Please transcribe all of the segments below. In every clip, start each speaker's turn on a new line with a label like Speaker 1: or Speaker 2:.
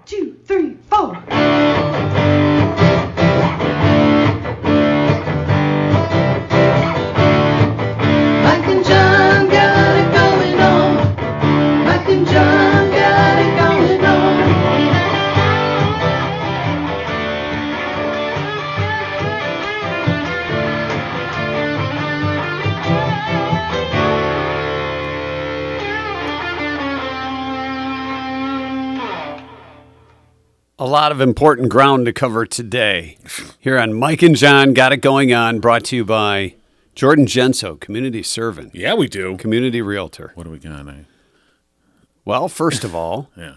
Speaker 1: 2, 3, 4. Mike and John got it going on. Mike and John got it going on.
Speaker 2: A lot of important ground to cover today. Here on Mike and John Got It Going On, brought to you by Jordan Genso, community servant.
Speaker 3: Yeah, we do.
Speaker 2: Community realtor.
Speaker 3: What do we got?
Speaker 2: Well, first of all,
Speaker 3: Yeah.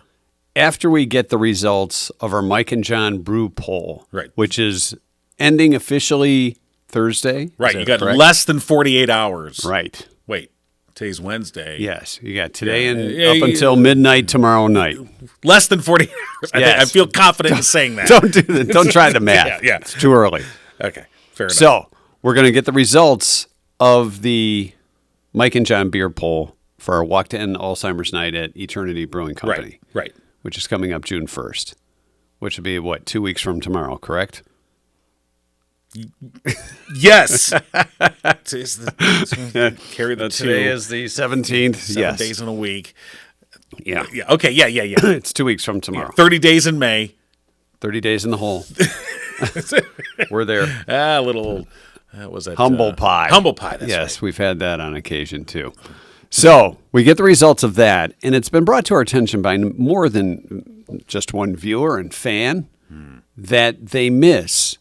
Speaker 2: after we get the results of our Mike and John brew poll,
Speaker 3: Right.
Speaker 2: which is ending officially Thursday.
Speaker 3: Right.
Speaker 2: Is
Speaker 3: You
Speaker 2: that
Speaker 3: got
Speaker 2: correct?
Speaker 3: less than 48 hours.
Speaker 2: Right.
Speaker 3: Wait, today's Wednesday.
Speaker 2: Yes. You got today and
Speaker 3: Yeah,
Speaker 2: up until midnight tomorrow night.
Speaker 3: Less than 48 hours.
Speaker 2: Yes.
Speaker 3: I feel confident in saying that.
Speaker 2: Don't do that. Don't try the math.
Speaker 3: Yeah.
Speaker 2: It's too early.
Speaker 3: Okay. Fair enough.
Speaker 2: So we're going to get the results of the Mike and John beer poll for our Walk to End Alzheimer's Night at Eternity Brewing Company.
Speaker 3: Right.
Speaker 2: Which is coming up June 1st, which will be, 2 weeks from tomorrow, correct?
Speaker 3: Yes. Carry the two.
Speaker 2: Today is the 17th.
Speaker 3: 7 days in a week.
Speaker 2: Yeah.
Speaker 3: Yeah. Okay. Yeah.
Speaker 2: It's 2 weeks from tomorrow.
Speaker 3: 30 days in May.
Speaker 2: 30 days in the hole. We're there.
Speaker 3: A little. Was that
Speaker 2: Humble pie.
Speaker 3: Humble pie. That's
Speaker 2: yes,
Speaker 3: right.
Speaker 2: we've had that on occasion too. So we get the results of that, and it's been brought to our attention by more than just one viewer and fan that they miss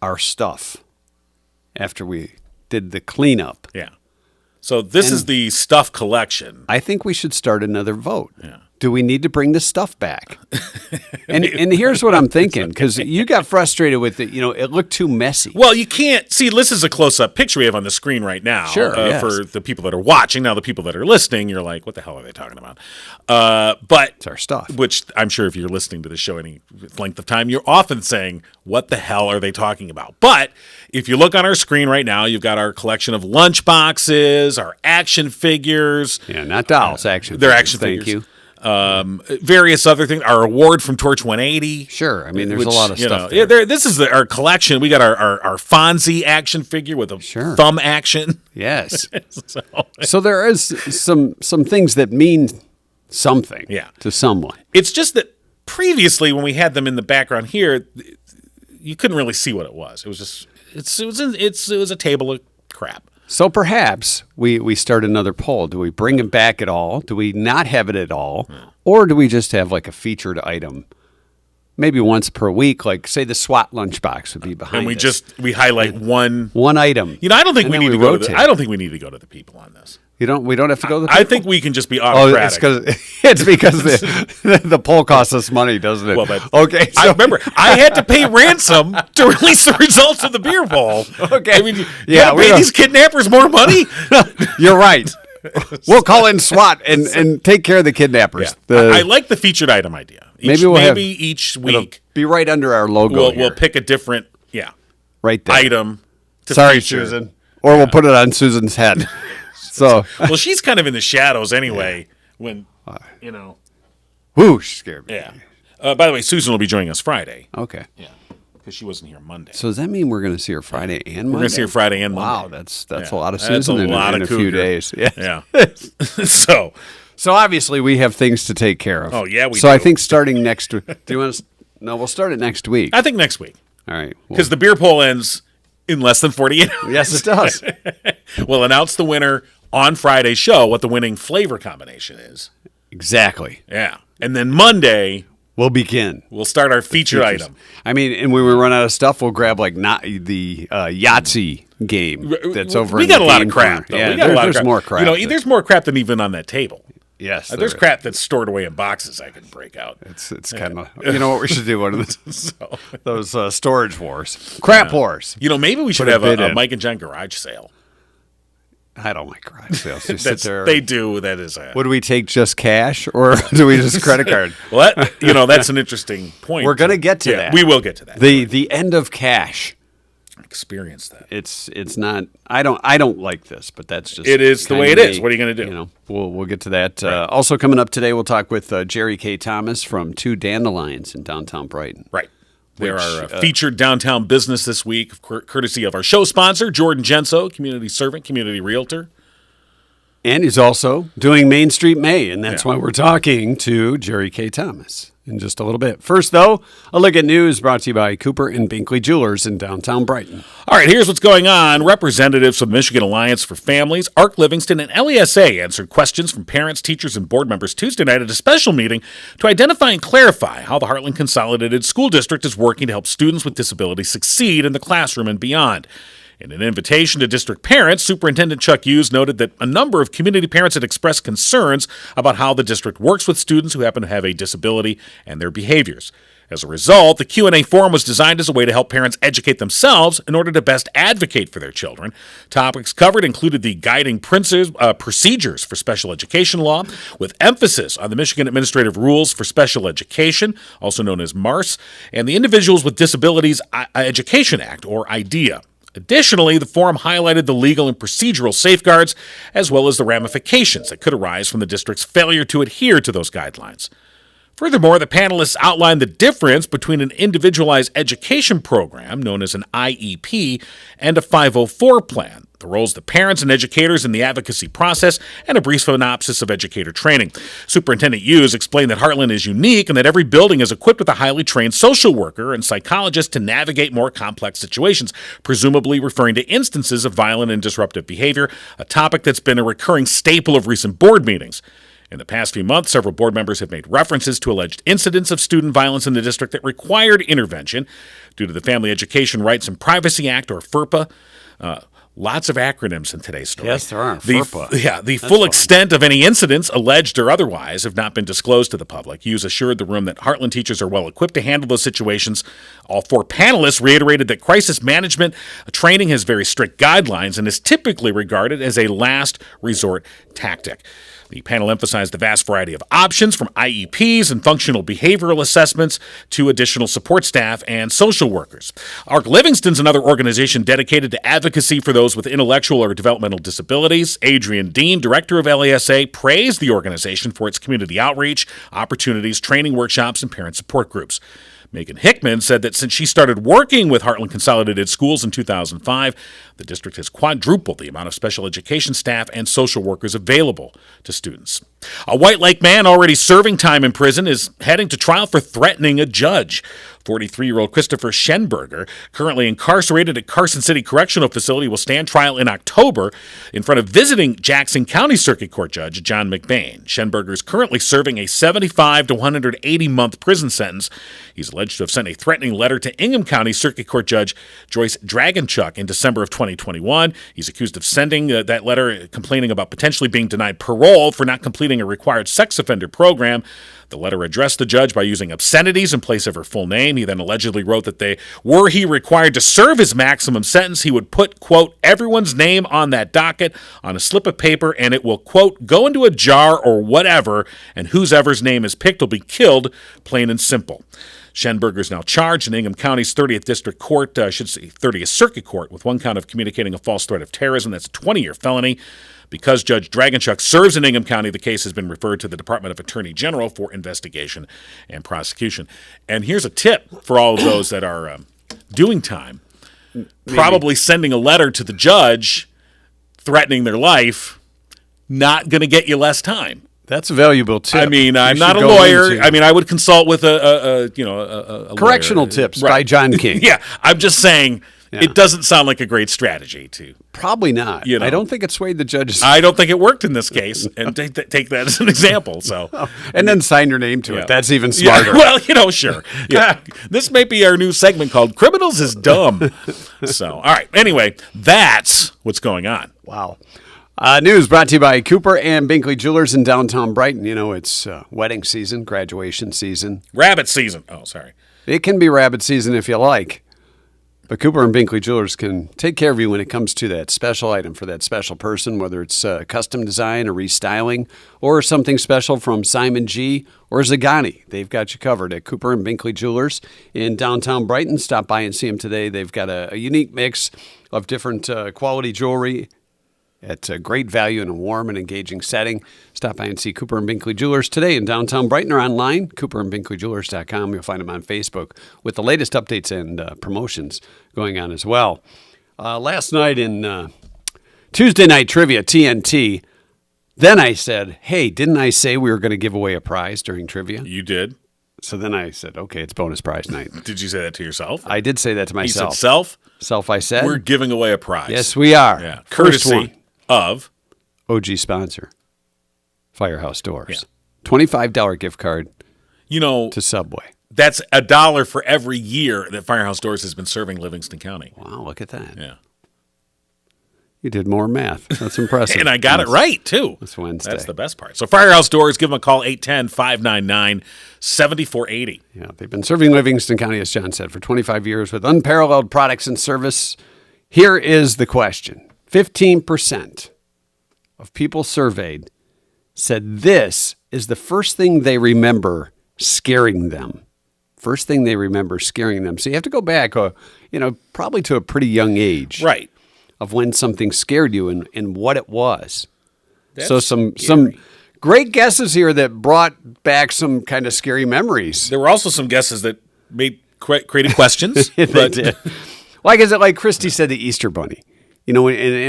Speaker 2: our stuff after we did the cleanup.
Speaker 3: Yeah. So this is the stuff collection.
Speaker 2: I think we should start another vote.
Speaker 3: Yeah.
Speaker 2: Do we need to bring the stuff back? and here's what I'm thinking, because you got frustrated with it. It looked too messy.
Speaker 3: Well, you can't see. This is a close-up picture we have on the screen right now.
Speaker 2: Sure, yes.
Speaker 3: For the people that are watching. Now, the people that are listening, you're like, "What the hell are they talking about?" But
Speaker 2: It's our stuff.
Speaker 3: Which I'm sure, if you're listening to the show any length of time, you're often saying, "What the hell are they talking about?" But if you look on our screen right now, you've got our collection of lunch boxes, our action figures.
Speaker 2: Yeah, not dolls, action
Speaker 3: They're
Speaker 2: figures.
Speaker 3: action
Speaker 2: Thank
Speaker 3: figures.
Speaker 2: you.
Speaker 3: Various other things. Our award from Torch 180.
Speaker 2: Sure. I mean, there's a lot of stuff
Speaker 3: Yeah,
Speaker 2: there.
Speaker 3: this is our collection. We got our Fonzie action figure with a thumb action.
Speaker 2: Yes. So there is some things that mean something to someone.
Speaker 3: It's just that previously when we had them in the background here, you couldn't really see what it was. It was just it was a table of crap.
Speaker 2: So perhaps we start another poll. Do we bring it back at all? Do we not have it at all? Or do we just have like a featured item? Maybe once per week, like say the SWAT lunchbox would be behind
Speaker 3: And
Speaker 2: us.
Speaker 3: we highlight one
Speaker 2: item.
Speaker 3: I don't think
Speaker 2: and
Speaker 3: we
Speaker 2: then
Speaker 3: need to
Speaker 2: rotate.
Speaker 3: I don't think we need to go to the people on this.
Speaker 2: We don't have to go to the
Speaker 3: I
Speaker 2: people?
Speaker 3: think we can just be
Speaker 2: Oh,
Speaker 3: autocratic.
Speaker 2: it's because the poll costs us money, doesn't it?
Speaker 3: Well, but
Speaker 2: okay.
Speaker 3: I remember I had to pay ransom to release the results of the beer poll.
Speaker 2: Okay.
Speaker 3: I mean, you
Speaker 2: Yeah,
Speaker 3: gotta
Speaker 2: we
Speaker 3: pay
Speaker 2: don't-
Speaker 3: these kidnappers more money.
Speaker 2: You're right. We'll call in SWAT and take care of the kidnappers.
Speaker 3: I like the featured item idea.
Speaker 2: Maybe
Speaker 3: each
Speaker 2: it'll
Speaker 3: week
Speaker 2: be right under our logo.
Speaker 3: we'll pick a different
Speaker 2: right there.
Speaker 3: item. To
Speaker 2: Sorry,
Speaker 3: feature.
Speaker 2: Susan. Or we'll put it on Susan's head. So,
Speaker 3: Well, she's kind of in the shadows anyway. When
Speaker 2: whoo, she scared me.
Speaker 3: yeah. By the way, Susan will be joining us Friday.
Speaker 2: Okay.
Speaker 3: Yeah, because she wasn't here Monday.
Speaker 2: So does that mean we're going to see her Friday and Monday?
Speaker 3: We're going to see her Friday and
Speaker 2: Wow,
Speaker 3: Monday.
Speaker 2: that's
Speaker 3: Yeah.
Speaker 2: a lot of
Speaker 3: That's
Speaker 2: Susan in a few
Speaker 3: cougar.
Speaker 2: days. Yeah.
Speaker 3: Yeah. So
Speaker 2: obviously we have things to take care of.
Speaker 3: Oh, yeah, we
Speaker 2: So I
Speaker 3: do.
Speaker 2: think starting next week. Do you want us? No, we'll start it next week.
Speaker 3: I think next week,
Speaker 2: All right. Well,
Speaker 3: because the beer poll ends in less than 48 hours.
Speaker 2: yes, it does.
Speaker 3: We'll announce the winner on Friday's show, what the winning flavor combination is.
Speaker 2: Exactly.
Speaker 3: Yeah. And then Monday,
Speaker 2: We'll begin.
Speaker 3: we'll start our featured
Speaker 2: Features.
Speaker 3: item.
Speaker 2: I mean, and when we run out of stuff, we'll grab like not the Yahtzee game that's over.
Speaker 3: We
Speaker 2: in
Speaker 3: got
Speaker 2: the
Speaker 3: a lot of
Speaker 2: game
Speaker 3: crap,
Speaker 2: corner.
Speaker 3: though.
Speaker 2: Yeah,
Speaker 3: We got a lot of
Speaker 2: there's
Speaker 3: crap.
Speaker 2: more crap.
Speaker 3: There's more crap than even on that table.
Speaker 2: Yes,
Speaker 3: There's
Speaker 2: there is.
Speaker 3: crap that's stored away in boxes I can break out.
Speaker 2: It's kind of. You know what we should do? One of
Speaker 3: So,
Speaker 2: those storage wars, crap wars.
Speaker 3: maybe we should
Speaker 2: Put a
Speaker 3: have
Speaker 2: bid
Speaker 3: a
Speaker 2: in.
Speaker 3: Mike and John garage sale.
Speaker 2: I don't like garage sales. You sit there.
Speaker 3: They do. That is a.
Speaker 2: What do we take? Just cash, or do we just credit card?
Speaker 3: Well, that's an interesting point.
Speaker 2: We're gonna get to that.
Speaker 3: We will get to that.
Speaker 2: The end of cash.
Speaker 3: experience that.
Speaker 2: It's not. I don't like this, but that's just.
Speaker 3: It is the way it is. What are you going to do?
Speaker 2: We'll get to that. Also coming up today, we'll talk with Jeri Kay Thomas from Two Dandelions in downtown Brighton.
Speaker 3: Right. They're our featured downtown business this week, courtesy of our show sponsor, Jordan Genso, community servant, community realtor.
Speaker 2: And he's also doing Main Street May, and that's why we're talking to Jeri Kay Thomas in just a little bit. First, though, a look at news brought to you by Cooper and Binkley Jewelers in downtown Brighton.
Speaker 3: All right, here's what's going on. Representatives from the Michigan Alliance for Families, ARC Livingston, and LESA answered questions from parents, teachers, and board members Tuesday night at a special meeting to identify and clarify how the Heartland Consolidated School District is working to help students with disabilities succeed in the classroom and beyond. In an invitation to district parents, Superintendent Chuck Hughes noted that a number of community parents had expressed concerns about how the district works with students who happen to have a disability and their behaviors. As a result, the Q&A forum was designed as a way to help parents educate themselves in order to best advocate for their children. Topics covered included the guiding procedures for special education law, with emphasis on the Michigan Administrative Rules for Special Education, also known as MARS, and the Individuals with Disabilities Education Act, or IDEA. Additionally, the forum highlighted the legal and procedural safeguards, as well as the ramifications that could arise from the district's failure to adhere to those guidelines. Furthermore, the panelists outlined the difference between an individualized education program, known as an IEP, and a 504 plan, the roles of the parents and educators in the advocacy process, and a brief synopsis of educator training. Superintendent Hughes explained that Heartland is unique and that every building is equipped with a highly trained social worker and psychologist to navigate more complex situations, presumably referring to instances of violent and disruptive behavior, a topic that's been a recurring staple of recent board meetings. In the past few months, several board members have made references to alleged incidents of student violence in the district that required intervention due to the Family Education Rights and Privacy Act, or FERPA. Lots of acronyms in today's story.
Speaker 2: Yes, there are. FERPA.
Speaker 3: The full extent of any incidents, alleged or otherwise, have not been disclosed to the public. Hughes assured the room that Heartland teachers are well equipped to handle those situations. All four panelists reiterated that crisis management training has very strict guidelines and is typically regarded as a last resort tactic. The panel emphasized the vast variety of options, from IEPs and functional behavioral assessments to additional support staff and social workers. ARC Livingston's another organization dedicated to advocacy for those with intellectual or developmental disabilities. Adrian Dean, director of LESA, praised the organization for its community outreach, opportunities, training workshops, and parent support groups. Megan Hickman said that since she started working with Heartland Consolidated Schools in 2005, the district has quadrupled the amount of special education staff and social workers available to students. A White Lake man already serving time in prison is heading to trial for threatening a judge. 43-year-old Christopher Schenberger, currently incarcerated at Carson City Correctional Facility, will stand trial in October in front of visiting Jackson County Circuit Court Judge John McBain. Schenberger is currently serving a 75 to 180-month prison sentence. He's alleged to have sent a threatening letter to Ingham County Circuit Court Judge Joyce Dragonchuk in December of 2021. He's accused of sending that letter complaining about potentially being denied parole for not completing a required sex offender program. The letter addressed the judge by using obscenities in place of her full name. He then allegedly wrote that were he required to serve his maximum sentence, he would put, quote, everyone's name on that docket on a slip of paper, and it will, quote, go into a jar or whatever, and whosever's name is picked will be killed, plain and simple. Schenberger is now charged in Ingham County's 30th District Court, 30th Circuit Court, with one count of communicating a false threat of terrorism. That's a 20-year felony. Because Judge Dragonchuk serves in Ingham County, the case has been referred to the Department of Attorney General for investigation and prosecution. And here's a tip for all of those that are doing time. Probably sending a letter to the judge threatening their life, not going to get you less time.
Speaker 2: That's a valuable tip.
Speaker 3: I mean, I'm not a lawyer. I mean, I would consult with a
Speaker 2: Correctional
Speaker 3: lawyer.
Speaker 2: Tips
Speaker 3: Right.
Speaker 2: by John King.
Speaker 3: Yeah, I'm just saying it doesn't sound like a great strategy to.
Speaker 2: Probably not.
Speaker 3: You know.
Speaker 2: I don't think it swayed the judges.
Speaker 3: I don't think it worked in this case, and take that as an example. So,
Speaker 2: and then sign your name to it. That's even smarter.
Speaker 3: Yeah, well, sure. Yeah. This may be our new segment called "Criminals is Dumb." So, all right. Anyway, that's what's going on.
Speaker 2: Wow. News brought to you by Cooper and Binkley Jewelers in downtown Brighton. You know, it's wedding season, graduation season.
Speaker 3: Rabbit season. Oh, sorry.
Speaker 2: It can be rabbit season if you like. But Cooper and Binkley Jewelers can take care of you when it comes to that special item for that special person, whether it's custom design or restyling or something special from Simon G. or Zagani. They've got you covered at Cooper and Binkley Jewelers in downtown Brighton. Stop by and see them today. They've got a unique mix of different quality jewelry at a great value in a warm and engaging setting. Stop by and see Cooper and Binkley Jewelers today in downtown Brighton or online, cooperandbinkleyjewelers.com. You'll find them on Facebook with the latest updates and promotions going on as well. Last night in Tuesday Night Trivia, TNT, then I said, hey, didn't I say we were going to give away a prize during trivia?
Speaker 3: You did.
Speaker 2: So then I said, okay, it's bonus prize night.
Speaker 3: Did you say that to yourself?
Speaker 2: I did say that to myself.
Speaker 3: You said self?
Speaker 2: Self, I said.
Speaker 3: We're giving away a prize.
Speaker 2: Yes, we are.
Speaker 3: Yeah.
Speaker 2: First
Speaker 3: Courtesy
Speaker 2: one.
Speaker 3: of
Speaker 2: OG sponsor, Firehouse Doors. $25 gift card to Subway.
Speaker 3: That's $1 for every year that Firehouse Doors has been serving Livingston County.
Speaker 2: Wow, look at that.
Speaker 3: Yeah.
Speaker 2: You did more math. That's impressive.
Speaker 3: And I got it right, too.
Speaker 2: It's Wednesday.
Speaker 3: That's the best part. So Firehouse Doors, give them a call, 810-599-7480.
Speaker 2: Yeah, they've been serving Livingston County, as John said, for 25 years with unparalleled products and service. Here is the question. 15% of people surveyed said this is the first thing they remember scaring them. First thing they remember scaring them. So you have to go back, probably to a pretty young age.
Speaker 3: Right.
Speaker 2: Of when something scared you and what it was.
Speaker 3: That's
Speaker 2: so some
Speaker 3: scary.
Speaker 2: great guesses here that brought back some kind of scary memories.
Speaker 3: There were also some guesses that made creative questions.
Speaker 2: They did. Like is it like Christy said, the Easter Bunny? And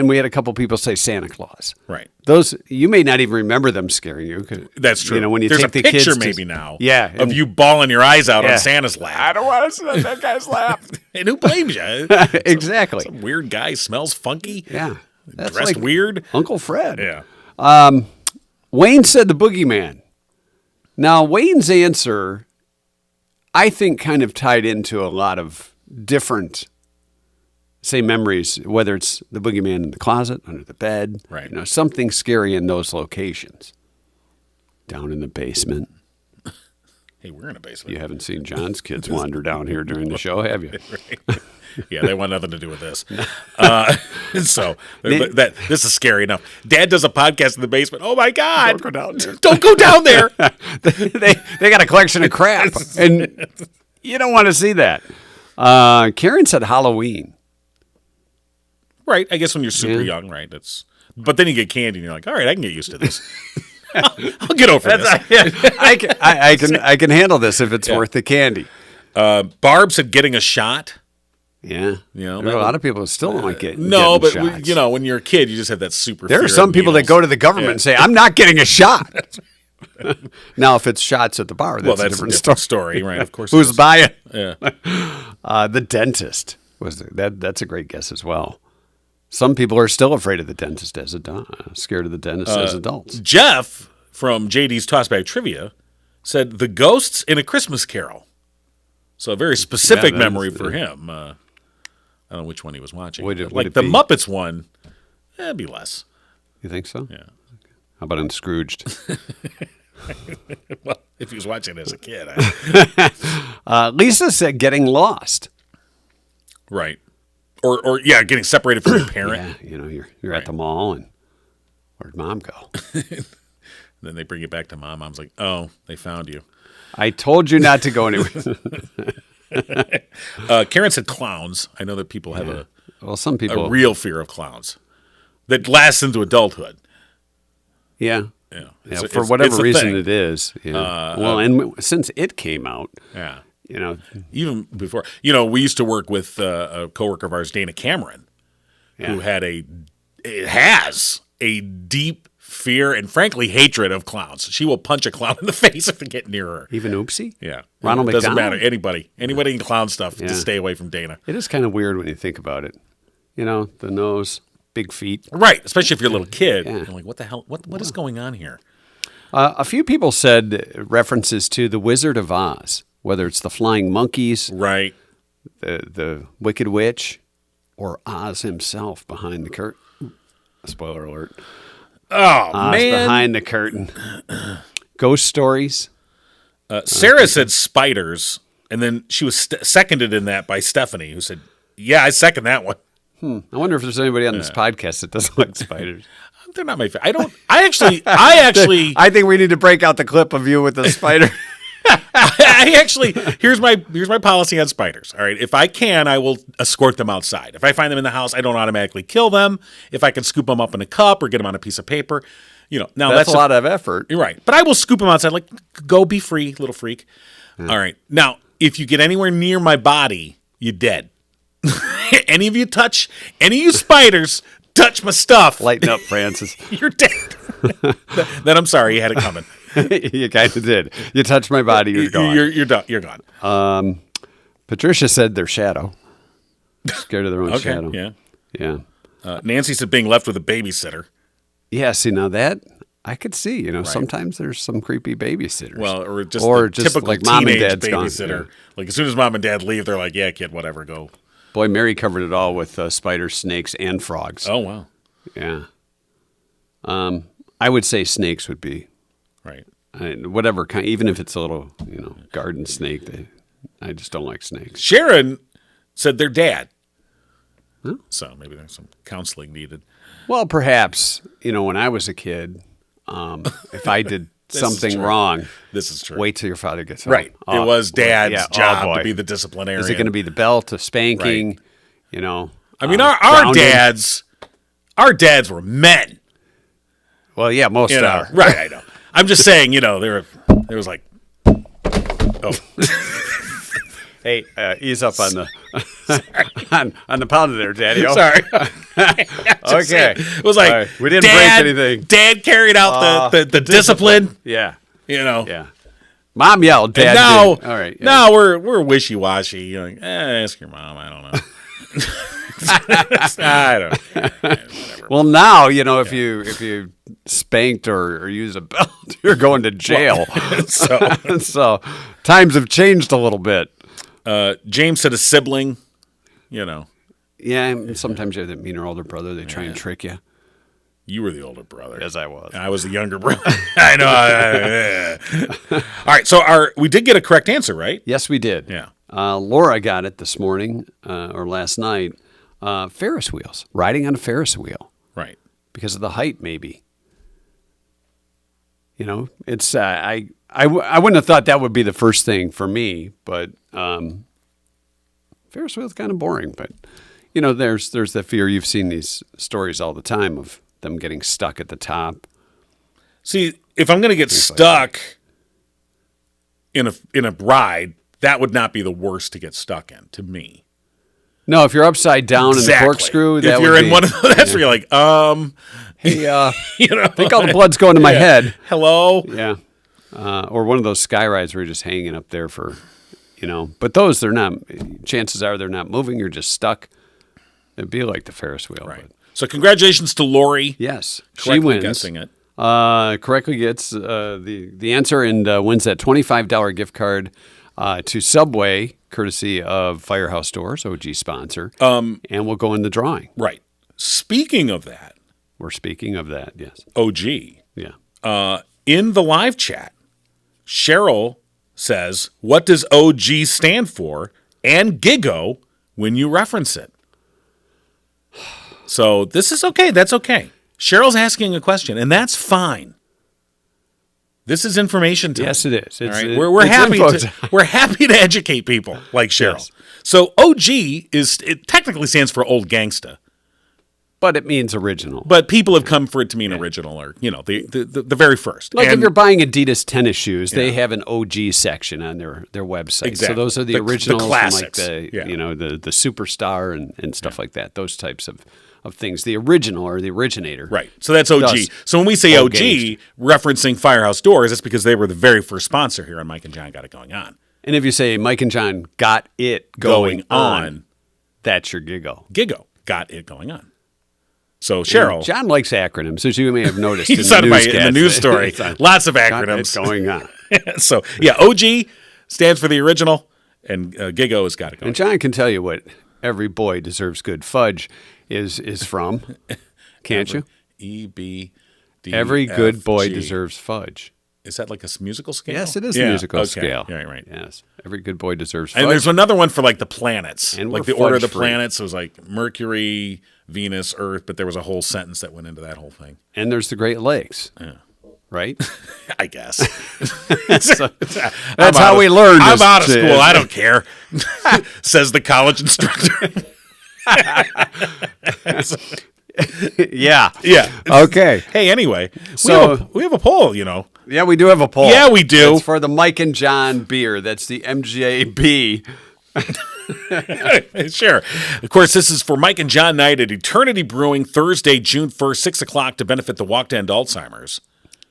Speaker 2: we had a couple people say Santa Claus.
Speaker 3: Right.
Speaker 2: Those you may not even remember them scaring you.
Speaker 3: That's true.
Speaker 2: When you
Speaker 3: There's
Speaker 2: take
Speaker 3: a
Speaker 2: the
Speaker 3: picture
Speaker 2: kids
Speaker 3: maybe now.
Speaker 2: Yeah,
Speaker 3: of you bawling your eyes out
Speaker 2: Yeah.
Speaker 3: on Santa's lap.
Speaker 2: I don't want to sit on that guy's lap.
Speaker 3: And who blames you?
Speaker 2: Exactly.
Speaker 3: Some weird guy smells funky.
Speaker 2: Yeah. That's
Speaker 3: Dressed
Speaker 2: like
Speaker 3: weird.
Speaker 2: Uncle Fred.
Speaker 3: Yeah.
Speaker 2: Wayne said the boogeyman. Now, Wayne's answer, I think, kind of tied into a lot of different, say, memories, whether it's the boogeyman in the closet, under the bed,
Speaker 3: Right.
Speaker 2: Something scary in those locations. Down in the basement.
Speaker 3: Hey, we're in a basement.
Speaker 2: You haven't seen John's kids wander down here during the show, have you?
Speaker 3: Yeah, they want nothing to do with this. So this is scary enough. Dad does a podcast in the basement. Oh my God!
Speaker 2: Don't go down there.
Speaker 3: Don't go down there.
Speaker 2: they got a collection of crap, and you don't want to see that. Karen said Halloween.
Speaker 3: Right. I guess when you're super young, right? But then you get candy, and you're like, all right, I can get used to this. I'll get over this.
Speaker 2: I can handle this if it's worth the candy.
Speaker 3: Barb said getting a shot.
Speaker 2: Yeah,
Speaker 3: You know,
Speaker 2: there are a lot of people who still don't like it.
Speaker 3: No, but
Speaker 2: shots.
Speaker 3: when you're a kid, you just have that super.
Speaker 2: There
Speaker 3: fear
Speaker 2: are some
Speaker 3: of
Speaker 2: people that
Speaker 3: needles.
Speaker 2: go to the government and say, "I'm not getting a shot." Now, if it's shots at the bar, that's,
Speaker 3: That's
Speaker 2: a different
Speaker 3: story, right? Of course.
Speaker 2: Who's buying?
Speaker 3: Yeah.
Speaker 2: The dentist was that. That's a great guess as well. Some people are still afraid of the dentist as scared of the dentist as adults.
Speaker 3: Jeff from JD's Tossback Trivia said the ghosts in A Christmas Carol. So a very specific memory for him. I don't know which one he was watching.
Speaker 2: Would it
Speaker 3: the
Speaker 2: be?
Speaker 3: Muppets one, it'd be less.
Speaker 2: You think so?
Speaker 3: Yeah.
Speaker 2: How about in Scrooged?
Speaker 3: Well, if he was watching it as a kid.
Speaker 2: Lisa said getting lost.
Speaker 3: Right. Or getting separated from your parent.
Speaker 2: Yeah, you're at the mall and where'd mom go?
Speaker 3: Then they bring you back to mom. Mom's like, oh, they found you.
Speaker 2: I told you not to go anywhere.
Speaker 3: Karen said clowns. I know that people have
Speaker 2: Some people
Speaker 3: a real fear of clowns that lasts into adulthood.
Speaker 2: Yeah.
Speaker 3: Yeah.
Speaker 2: For whatever reason
Speaker 3: thing.
Speaker 2: it is. Yeah. And since it came out,
Speaker 3: Yeah.
Speaker 2: even
Speaker 3: Even before, we used to work with a coworker of ours, Dana Cameron, who has a deep fear and frankly hatred of clowns. She will punch a clown in the face if they get near her.
Speaker 2: even Oopsie.
Speaker 3: Yeah.
Speaker 2: Ronald
Speaker 3: It doesn't
Speaker 2: McDonald?
Speaker 3: matter. Anybody in clown stuff, just stay away from Dana.
Speaker 2: It is kind of weird when you think about it. The nose, big feet.
Speaker 3: Right. Especially if you're a little kid.
Speaker 2: Yeah.
Speaker 3: You're like, what the hell? What is going on here?
Speaker 2: A few people said references to the Wizard of Oz, whether it's the flying monkeys,
Speaker 3: Right.
Speaker 2: the Wicked Witch, or Oz himself behind the curtain. Spoiler alert.
Speaker 3: Oh,
Speaker 2: Oz
Speaker 3: man.
Speaker 2: behind the curtain. Ghost stories.
Speaker 3: Sarah said spiders, and then she was seconded in that by Stephanie, who said Yeah, I second that one.
Speaker 2: I wonder if there's anybody on this podcast that doesn't like spiders.
Speaker 3: They're not my favorite. I actually,
Speaker 2: I think we need to break out the clip of you with the spider.
Speaker 3: here's my policy on spiders. All right. If I can, I will escort them outside. If I find them in the house, I don't automatically kill them. If I can scoop them up in a cup or get them on a piece of paper, now
Speaker 2: that's a lot of effort.
Speaker 3: You're right. But I will scoop them outside, like, go be free, little freak. All right. Now, if you get anywhere near my body, you're dead. Any of you spiders touch my stuff.
Speaker 2: Lighten up, Francis.
Speaker 3: You're dead. Then I'm sorry, you had it coming.
Speaker 2: You kind of did. You touched my body, you're gone.
Speaker 3: You're done. You're gone.
Speaker 2: Patricia said their shadow. Scared of their own shadow.
Speaker 3: Yeah. Nancy said being left with a babysitter.
Speaker 2: Yeah, see, now that I could see. Sometimes there's some creepy babysitters.
Speaker 3: Well, or just typical
Speaker 2: like mom and
Speaker 3: teenage
Speaker 2: dad's
Speaker 3: babysitter.
Speaker 2: gone. Yeah.
Speaker 3: Like as soon as mom and dad leave, they're like, "Yeah, kid, whatever, go."
Speaker 2: Boy, Mary covered it all with spiders, snakes, and frogs.
Speaker 3: Oh wow.
Speaker 2: Yeah. I would say snakes would be
Speaker 3: right.
Speaker 2: Whatever kind, even if it's a little, garden snake. I just don't like snakes.
Speaker 3: Sharon said their dad. Huh? So maybe there's some counseling needed.
Speaker 2: Well, perhaps, when I was a kid, if I did something wrong,
Speaker 3: this is true.
Speaker 2: Wait till your father gets home.
Speaker 3: Right. It was dad's job to be the disciplinarian.
Speaker 2: Is it going to be the belt, a spanking?
Speaker 3: Right. I mean, our dads were men.
Speaker 2: Well, yeah, most are.
Speaker 3: Right, I know. I'm just saying, there was like, oh.
Speaker 2: Hey, ease up on the on the pound there, Daddy.
Speaker 3: Sorry.
Speaker 2: Okay.
Speaker 3: It was like
Speaker 2: right. We didn't break anything.
Speaker 3: Dad carried out the discipline.
Speaker 2: Yeah.
Speaker 3: Yeah.
Speaker 2: Mom yelled. Dad
Speaker 3: now,
Speaker 2: did. All right. Yeah.
Speaker 3: Now we're wishy washy. You're like, ask your mom. I don't know. I don't know.
Speaker 2: Well, now if you spanked or use a belt, you're going to jail. So times have changed a little bit.
Speaker 3: James said a sibling,
Speaker 2: Yeah, and sometimes you have that meaner older brother. They try and trick you.
Speaker 3: You were the older brother.
Speaker 2: Yes, I was.
Speaker 3: And I was the younger brother. I know. All right, so we did get a correct answer, right?
Speaker 2: Yes, we did.
Speaker 3: Yeah.
Speaker 2: Laura got it this morning or last night. Ferris wheels, riding on a Ferris wheel.
Speaker 3: Right.
Speaker 2: Because of the height, maybe. It's I wouldn't have thought that would be the first thing for me, but Ferris wheel's kind of boring. But there's the fear. You've seen these stories all the time of them getting stuck at the top.
Speaker 3: See, if I'm going to get stuck in a ride, that would not be the worst to get stuck in to me.
Speaker 2: No, if you're upside down in the corkscrew, that
Speaker 3: if you're in one of those, that's where you're like,
Speaker 2: hey, I think all the blood's going to my head.
Speaker 3: Hello.
Speaker 2: Yeah. Or one of those sky rides where you're just hanging up there for, but those, chances are they're not moving. You're just stuck. It'd be like the Ferris wheel.
Speaker 3: Right. So congratulations to Lori.
Speaker 2: Yes.
Speaker 3: She
Speaker 2: wins.
Speaker 3: Guessing it.
Speaker 2: Correctly gets the answer and wins that $25 gift card to Subway, courtesy of Firehouse Doors, OG sponsor. And we'll go in the drawing.
Speaker 3: Right. Speaking of that.
Speaker 2: We're speaking of that, yes.
Speaker 3: OG.
Speaker 2: Yeah.
Speaker 3: In the live chat, Cheryl says, what does OG stand for? And Gigo when you reference it. So this is okay. That's okay. Cheryl's asking a question, and that's fine. This is information time.
Speaker 2: Yes, it is.
Speaker 3: All right? We're happy to educate people like Cheryl. Yes. So OG it technically stands for Old Gangsta.
Speaker 2: But it means original.
Speaker 3: But people have come for it to mean original or, the very first.
Speaker 2: Like if you're buying Adidas tennis shoes, they have an OG section on their website.
Speaker 3: Exactly.
Speaker 2: So those are the originals,
Speaker 3: the classics.
Speaker 2: Like the superstar and stuff like that. Those types of things. The original or the originator.
Speaker 3: Right. So that's OG. So when we say OG, referencing Firehouse Doors, that's because they were the very first sponsor here on Mike and John Got It Going On.
Speaker 2: And if you say Mike and John got it going on, that's your Gigo.
Speaker 3: Gigo. Got it going on. So Cheryl.
Speaker 2: John likes acronyms, as you may have noticed in
Speaker 3: the news story. Lots of acronyms.
Speaker 2: Going on.
Speaker 3: So, OG stands for the original, and Gigo has got it going.
Speaker 2: And John can tell you what every boy deserves good fudge is from. Can't you?
Speaker 3: E-B-D-F-G.
Speaker 2: Every good boy deserves fudge.
Speaker 3: Is that like a musical scale?
Speaker 2: Yes, it is the musical scale.
Speaker 3: Right.
Speaker 2: Yes. Every good boy deserves fudge.
Speaker 3: And there's another one for like the planets.
Speaker 2: And
Speaker 3: like
Speaker 2: we're
Speaker 3: the order of the
Speaker 2: fudge-free.
Speaker 3: planets. It was like Mercury, Venus, Earth, but there was a whole sentence that went into that whole thing.
Speaker 2: And there's the Great Lakes.
Speaker 3: Yeah.
Speaker 2: Right?
Speaker 3: I guess.
Speaker 2: That's how we learned.
Speaker 3: I'm out of school. I don't care, says the college instructor.
Speaker 2: Yeah.
Speaker 3: Yeah.
Speaker 2: Okay.
Speaker 3: Hey, anyway,
Speaker 2: So-
Speaker 3: we have a poll, you know.
Speaker 2: Yeah, we do have a poll.
Speaker 3: Yeah, we do.
Speaker 2: It's for the Mike and John beer. That's the MJB.
Speaker 3: Sure. Of course, this is for Mike and John night at Eternity Brewing, Thursday, June 1st, 6 o'clock to benefit the Walk to End Alzheimer's.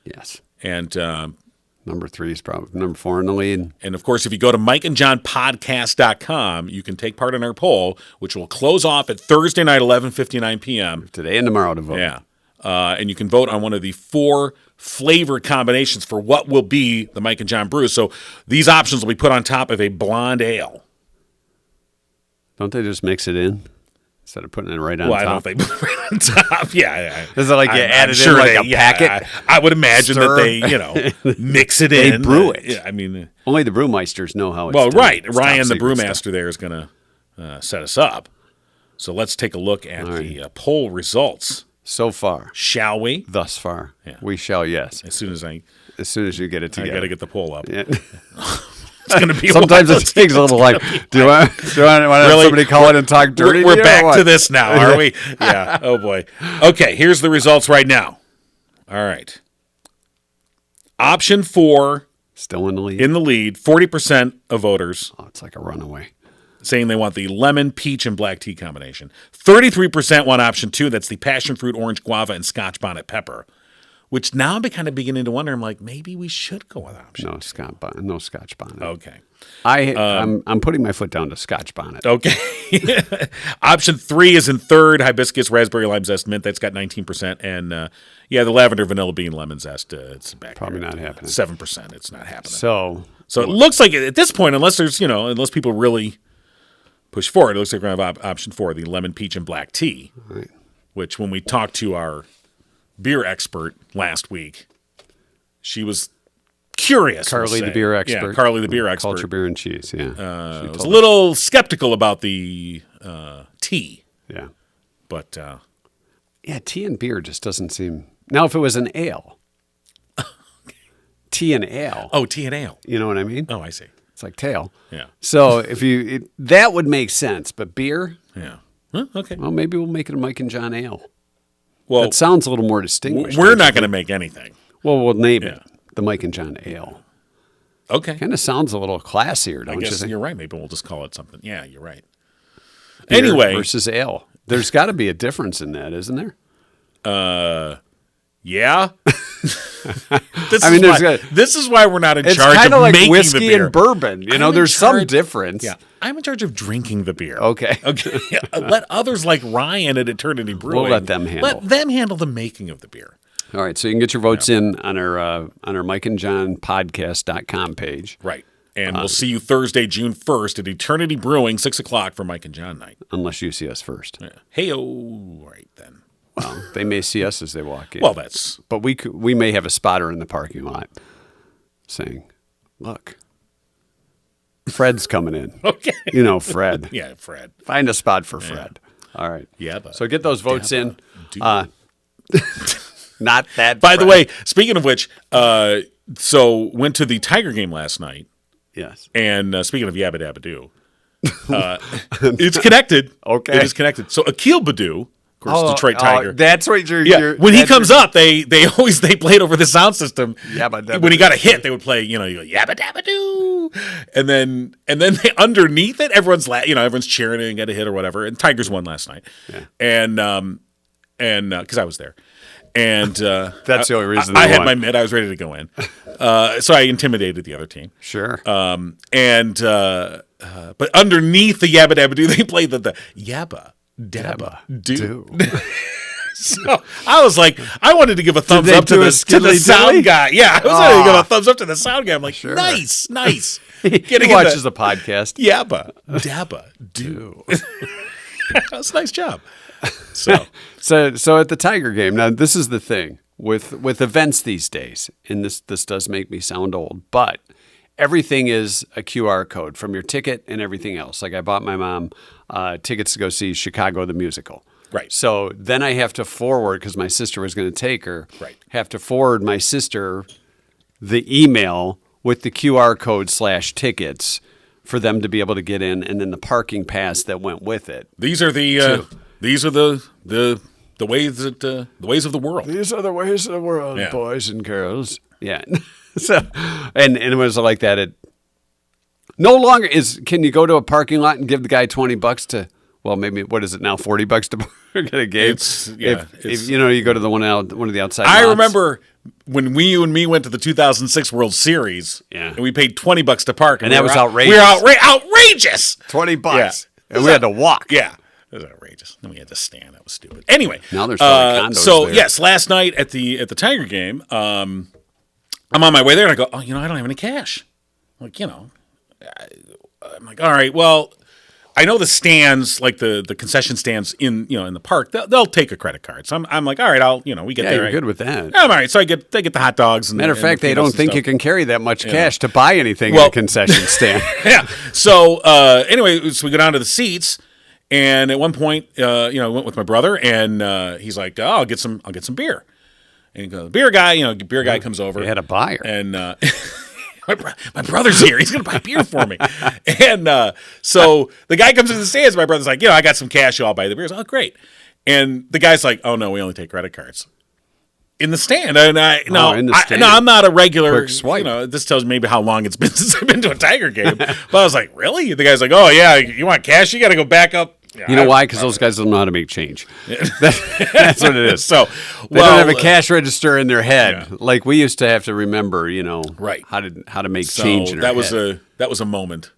Speaker 2: Yes.
Speaker 3: And
Speaker 2: Number 3 is probably number 4 in the lead.
Speaker 3: And of course, if you go to mikeandjohnpodcast.com, you can take part in our poll, which will close off at Thursday night, 11:59 p.m.
Speaker 2: Today and tomorrow to vote.
Speaker 3: Yeah. And you can vote on one of the 4 flavor combinations for what will be the Mike and John brew. So these options will be put on top of a blonde ale.
Speaker 2: Don't they just mix it in instead of putting it right on
Speaker 3: Well,
Speaker 2: top?
Speaker 3: I don't think put it right on top. Yeah.
Speaker 2: Is it like you add it in like a packet?
Speaker 3: I would imagine
Speaker 2: Stir.
Speaker 3: that they, mix it
Speaker 2: They
Speaker 3: in.
Speaker 2: brew it.
Speaker 3: Yeah, I mean,
Speaker 2: Only the brewmeisters know how it's
Speaker 3: well,
Speaker 2: done.
Speaker 3: right.
Speaker 2: It's
Speaker 3: Ryan, the
Speaker 2: top secret
Speaker 3: brewmaster there, is going to set us up. So let's take a look at the poll results.
Speaker 2: So far,
Speaker 3: Shall we?
Speaker 2: thus far,
Speaker 3: Yeah.
Speaker 2: we shall, yes.
Speaker 3: As soon as I
Speaker 2: As you get it together.
Speaker 3: got to get the poll up.
Speaker 2: Yeah.
Speaker 3: It's going to be
Speaker 2: Sometimes
Speaker 3: wild.
Speaker 2: it takes a little like, do I want to have
Speaker 3: Really?
Speaker 2: somebody call in and talk dirty?
Speaker 3: We're
Speaker 2: to you or
Speaker 3: back
Speaker 2: what?
Speaker 3: to this now, are we? Yeah. Oh, boy. Okay, here's the results right now. All right. Option 4
Speaker 2: Still in the lead?
Speaker 3: in the lead, 40% of voters
Speaker 2: Oh, it's like a runaway.
Speaker 3: saying they want the lemon, peach, and black tea combination. 33% want option 2. That's the passion fruit, orange, guava, and scotch bonnet pepper. Which now I'm kind of beginning to wonder. I'm like, maybe we should go with option.
Speaker 2: No Scotch bonnet.
Speaker 3: Okay.
Speaker 2: I'm putting my foot down to Scotch bonnet.
Speaker 3: Okay. Option 3 is in third. Hibiscus, raspberry, lime zest, mint. That's got 19%. And the lavender, vanilla bean, lemon zest. It's back.
Speaker 2: Probably
Speaker 3: there.
Speaker 2: not happening.
Speaker 3: 7%. It's not happening.
Speaker 2: So
Speaker 3: it looks like at this point, unless there's unless people really push forward, it looks like we're going to have option 4, the lemon, peach, and black tea.
Speaker 2: Right.
Speaker 3: Which when we talked to our beer expert last week, she was curious.
Speaker 2: Carly, the beer expert.
Speaker 3: Yeah, Carly, the beer expert.
Speaker 2: Culture, beer, and cheese. Yeah. She
Speaker 3: Was
Speaker 2: told
Speaker 3: a little skeptical about the tea,
Speaker 2: Yeah.
Speaker 3: but
Speaker 2: Yeah, tea and beer just doesn't seem. Now, if it was an ale, tea and ale,
Speaker 3: tea and ale.
Speaker 2: you know what I mean?
Speaker 3: Oh, I see.
Speaker 2: It's like tail.
Speaker 3: Yeah,
Speaker 2: So if that would make sense, but beer,
Speaker 3: yeah. Huh, okay.
Speaker 2: well, maybe we'll make it a Mike and John ale.
Speaker 3: Well,
Speaker 2: That sounds a little more distinguished.
Speaker 3: we're not going to make anything.
Speaker 2: Well, we'll name
Speaker 3: Yeah.
Speaker 2: it the Mike and John ale.
Speaker 3: Okay.
Speaker 2: Kind of sounds a little classier,
Speaker 3: I
Speaker 2: don't you
Speaker 3: guess
Speaker 2: think?
Speaker 3: you're right. Maybe we'll just call it something. Yeah, you're right.
Speaker 2: Beer
Speaker 3: Anyway,
Speaker 2: versus ale. There's got to be a difference in that, isn't there?
Speaker 3: yeah.
Speaker 2: there's
Speaker 3: this is why we're not in
Speaker 2: It's
Speaker 3: charge
Speaker 2: kind
Speaker 3: of
Speaker 2: of like
Speaker 3: making the
Speaker 2: whiskey
Speaker 3: beer.
Speaker 2: and bourbon. You know,
Speaker 3: I'm in
Speaker 2: there's some
Speaker 3: charge-
Speaker 2: difference.
Speaker 3: Yeah, I'm in charge of drinking the beer.
Speaker 2: Okay.
Speaker 3: Okay. Let others like Ryan at Eternity Brewing.
Speaker 2: let them handle.
Speaker 3: Let them handle the making of the beer.
Speaker 2: All right. So you can get your votes in on our Mike and John podcast.com page,
Speaker 3: Right. And we'll see you Thursday, June 1st at Eternity Brewing, 6 o'clock for Mike and John night.
Speaker 2: unless you see us first.
Speaker 3: Yeah. Hey-o. Right then.
Speaker 2: Well, they may see us as they walk in.
Speaker 3: Well, that's...
Speaker 2: But we may have a spotter in the parking lot saying, "Look, Fred's coming in."
Speaker 3: Okay.
Speaker 2: You know, Fred.
Speaker 3: Yeah, Fred.
Speaker 2: Find a spot for Fred. All right.
Speaker 3: Yeah, but...
Speaker 2: So get those votes in.
Speaker 3: Do-
Speaker 2: Not that.
Speaker 3: By the
Speaker 2: Fred.
Speaker 3: way, speaking of which, so went to the Tiger game last night.
Speaker 2: Yes.
Speaker 3: And speaking of Yabba Dabba Doo, it's connected.
Speaker 2: Okay.
Speaker 3: It is connected. So Akil Badu, of course, Detroit Tiger.
Speaker 2: That's what you're.
Speaker 3: Yeah,
Speaker 2: you're
Speaker 3: when he
Speaker 2: that's
Speaker 3: comes
Speaker 2: your-
Speaker 3: up, they played over the sound system.
Speaker 2: Yabba dabba
Speaker 3: When he
Speaker 2: doo.
Speaker 3: got a hit, they would play, you go Yabba Dabba Doo, and then they, underneath it, everyone's everyone's cheering and get a hit or whatever. And Tigers won last night, and because I was there, and
Speaker 2: That's the only reason
Speaker 3: I
Speaker 2: they
Speaker 3: had
Speaker 2: won.
Speaker 3: my mid. I was ready to go in, so I intimidated the other team.
Speaker 2: Sure.
Speaker 3: But underneath the Yabba Dabba Doo, they played the Yabba Dabba Doo. So I was like, I wanted to give a thumbs
Speaker 2: they
Speaker 3: up to
Speaker 2: do a
Speaker 3: the
Speaker 2: skiddly
Speaker 3: sound
Speaker 2: diddly?
Speaker 3: guy. Yeah, I was going to give a thumbs up to the sound guy. I'm like, nice.
Speaker 2: he
Speaker 3: Getting
Speaker 2: watches the podcast.
Speaker 3: Yabba Dabba Doo. That's a nice job. So
Speaker 2: So at the Tiger game, now this is the thing. with events these days, and this does make me sound old, but everything is a QR code from your ticket and everything else. Like I bought my mom tickets to go see Chicago the musical.
Speaker 3: Right.
Speaker 2: So then I have to forward, because my sister was going to take her,
Speaker 3: Right.
Speaker 2: have to forward my sister the email with the QR code /tickets for them to be able to get in, and then the parking pass that went with it.
Speaker 3: These are the ways that the ways of the world.
Speaker 2: These are the ways of the world,
Speaker 3: Yeah.
Speaker 2: boys and girls. Yeah. So, and it was like that. It no longer is. Can you go to a parking lot and give the guy $20 to? Well, maybe what is it now? $40 to park at a game. If you go to the one of the outside.
Speaker 3: I
Speaker 2: lots.
Speaker 3: remember when you and me went to the 2006 World Series.
Speaker 2: Yeah.
Speaker 3: And we paid $20 to park,
Speaker 2: And that was outrageous.
Speaker 3: We were outrageous.
Speaker 2: $20,
Speaker 3: Yeah.
Speaker 2: and we had to walk.
Speaker 3: Yeah. It was outrageous. Then we had to stand. That was stupid. Anyway,
Speaker 2: Now there's probably condos
Speaker 3: so
Speaker 2: there.
Speaker 3: yes, last night at the Tiger game, I'm on my way there and I go, I don't have any cash. Like, I'm like, all right, well, I know the stands, like the concession stands in the park, they'll take a credit card. So I'm like, all right, we get
Speaker 2: Yeah,
Speaker 3: there.
Speaker 2: you're good with that.
Speaker 3: I'm all right. So they get the hot dogs. And
Speaker 2: Matter of fact,
Speaker 3: the
Speaker 2: they don't
Speaker 3: peanuts and
Speaker 2: think
Speaker 3: stuff.
Speaker 2: you can carry that much cash to buy anything
Speaker 3: Well-
Speaker 2: at a concession stand.
Speaker 3: Yeah. So anyway, so we go down to the seats, and at one point, I went with my brother, and he's like, I'll get some beer. And he goes, beer guy comes over.
Speaker 2: You had a buyer.
Speaker 3: And my brother's here. He's going to buy beer for me. And so the guy comes to the stands. My brother's like, I got some cash. I'll buy the beers. Oh, great. And the guy's like, oh, no, we only take credit cards. In the stand. And
Speaker 2: in the stand.
Speaker 3: I'm not a regular.
Speaker 2: Quick swipe.
Speaker 3: This tells me maybe how long it's been since I've been to a Tiger game. But I was like, really? The guy's like, oh, yeah, you want cash? You got to go back up. Yeah,
Speaker 2: You know why? Because those guys don't know how to make change. That's what it is.
Speaker 3: So,
Speaker 2: They don't have a cash register in their head,
Speaker 3: Yeah.
Speaker 2: like we used to have to remember.
Speaker 3: Right.
Speaker 2: how to make
Speaker 3: so
Speaker 2: change. In our
Speaker 3: that was
Speaker 2: head.
Speaker 3: a moment.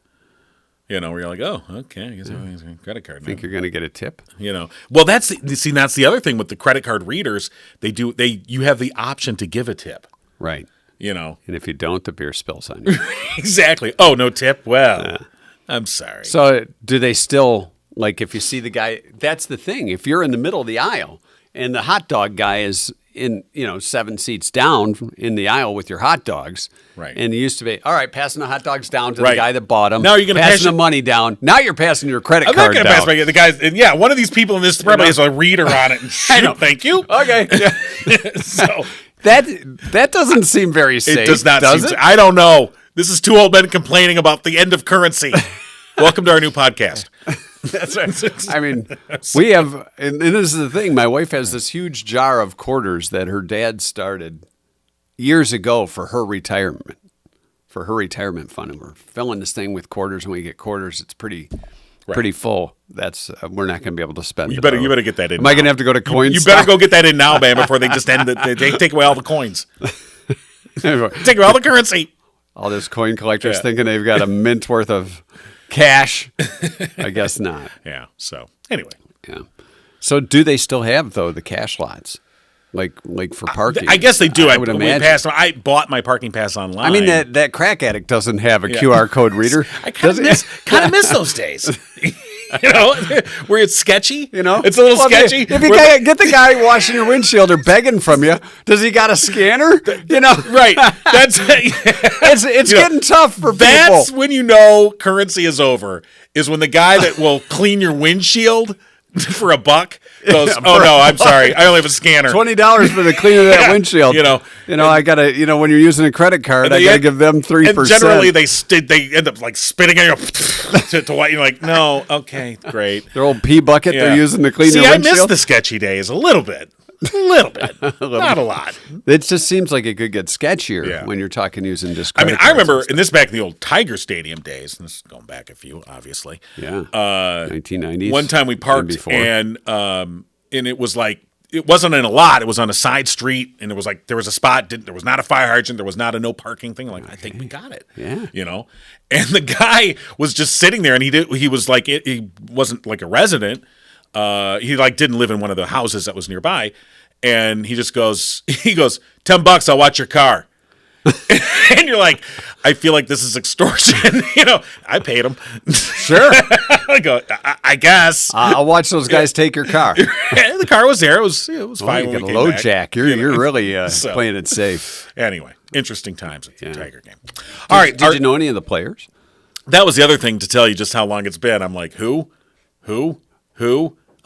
Speaker 3: Where you're like, oh, okay, I guess everything's a credit card.
Speaker 2: Think you're going to get a tip?
Speaker 3: Well, that's the other thing with the credit card readers. You have the option to give a tip.
Speaker 2: Right. And if you don't, the beer spills on you.
Speaker 3: Exactly. Oh, no tip. Well, I'm sorry.
Speaker 2: So do they still, like, if you see the guy, that's the thing. If you're in the middle of the aisle and the hot dog guy is in, 7 seats down in the aisle with your hot dogs.
Speaker 3: Right.
Speaker 2: And it used to be, all right, passing the hot dogs down to
Speaker 3: Right.
Speaker 2: the guy that bought them.
Speaker 3: Now you're gonna
Speaker 2: passing
Speaker 3: pass
Speaker 2: the money down. Now you're passing your credit
Speaker 3: I'm
Speaker 2: card
Speaker 3: not going to
Speaker 2: down.
Speaker 3: pass my the guys. And yeah, one of these people in this probably has a reader on it. And shoot, thank you.
Speaker 2: Okay.
Speaker 3: So
Speaker 2: That doesn't seem very safe.
Speaker 3: it does not
Speaker 2: does
Speaker 3: seem.
Speaker 2: it?
Speaker 3: I don't know. This is two old men complaining about the end of currency. Welcome to our new podcast.
Speaker 2: That's right. I mean, we have, and this is the thing. My wife has this huge jar of quarters that her dad started years ago for her retirement fund, and we're filling this thing with quarters. When we get quarters, it's pretty full. That's we're not going to be able to spend.
Speaker 3: You
Speaker 2: it
Speaker 3: better
Speaker 2: all.
Speaker 3: get that in.
Speaker 2: Am I
Speaker 3: now.
Speaker 2: going to have to go to coin?
Speaker 3: You better go get that in now, man, before they just end it. They take away all the coins. Take away all the currency.
Speaker 2: All those coin collectors
Speaker 3: Yeah.
Speaker 2: thinking they've got a mint worth of cash. I guess not.
Speaker 3: Yeah. So anyway,
Speaker 2: Yeah. So do they still have though the cash lots, like for parking?
Speaker 3: I guess they do.
Speaker 2: I would imagine.
Speaker 3: I bought my parking pass online.
Speaker 2: I mean that crack addict doesn't have a QR code reader.
Speaker 3: I kind of miss those days. Where it's sketchy. It's a little
Speaker 2: Well,
Speaker 3: sketchy.
Speaker 2: If you get the guy washing your windshield or begging from you, does he got a scanner?
Speaker 3: Right. That's
Speaker 2: It's getting tough for people.
Speaker 3: That's when you know currency is over. Is when the guy that will clean your windshield for $1 goes, "Oh no, I'm sorry, I only have a scanner."
Speaker 2: $20 for the cleaner of that
Speaker 3: Yeah.
Speaker 2: windshield. I gotta. When you're using a credit card, I gotta give them 3%.
Speaker 3: And generally, they end up like spitting on you to what you're like. No, okay, great.
Speaker 2: Their old pee bucket
Speaker 3: Yeah.
Speaker 2: they're using to clean
Speaker 3: See,
Speaker 2: your
Speaker 3: I
Speaker 2: windshield.
Speaker 3: miss the sketchy days a little bit. Not a lot.
Speaker 2: It just seems like it could get sketchier
Speaker 3: Yeah.
Speaker 2: when you're talking using just
Speaker 3: I
Speaker 2: credit
Speaker 3: mean, I
Speaker 2: cards
Speaker 3: remember,
Speaker 2: and
Speaker 3: and this is back in the old Tiger Stadium days. And this is going back a few, obviously.
Speaker 2: stuff. Yeah. 1990s.
Speaker 3: One time we
Speaker 2: and
Speaker 3: parked,
Speaker 2: before.
Speaker 3: and it was like it wasn't in a lot. It was on a side street, and there was a spot. There was not a fire hydrant. There was not a no parking thing. I'm like, I think we got it.
Speaker 2: Yeah.
Speaker 3: And the guy was just sitting there, and he was like he wasn't like a resident. He didn't live in one of the houses that was nearby. And he goes, $10, I'll watch your car. And you're like, I feel like this is extortion. I paid him.
Speaker 2: Sure.
Speaker 3: I go, I guess.
Speaker 2: I'll watch those guys take your car.
Speaker 3: The car was there. It was fine.
Speaker 2: You
Speaker 3: when
Speaker 2: got
Speaker 3: we
Speaker 2: a
Speaker 3: came
Speaker 2: low
Speaker 3: back.
Speaker 2: jack. You're really playing it safe.
Speaker 3: Anyway, interesting times at the Tiger game. All right.
Speaker 2: Did you know any of the players?
Speaker 3: That was the other thing to tell you just how long it's been. I'm like, who? Oh,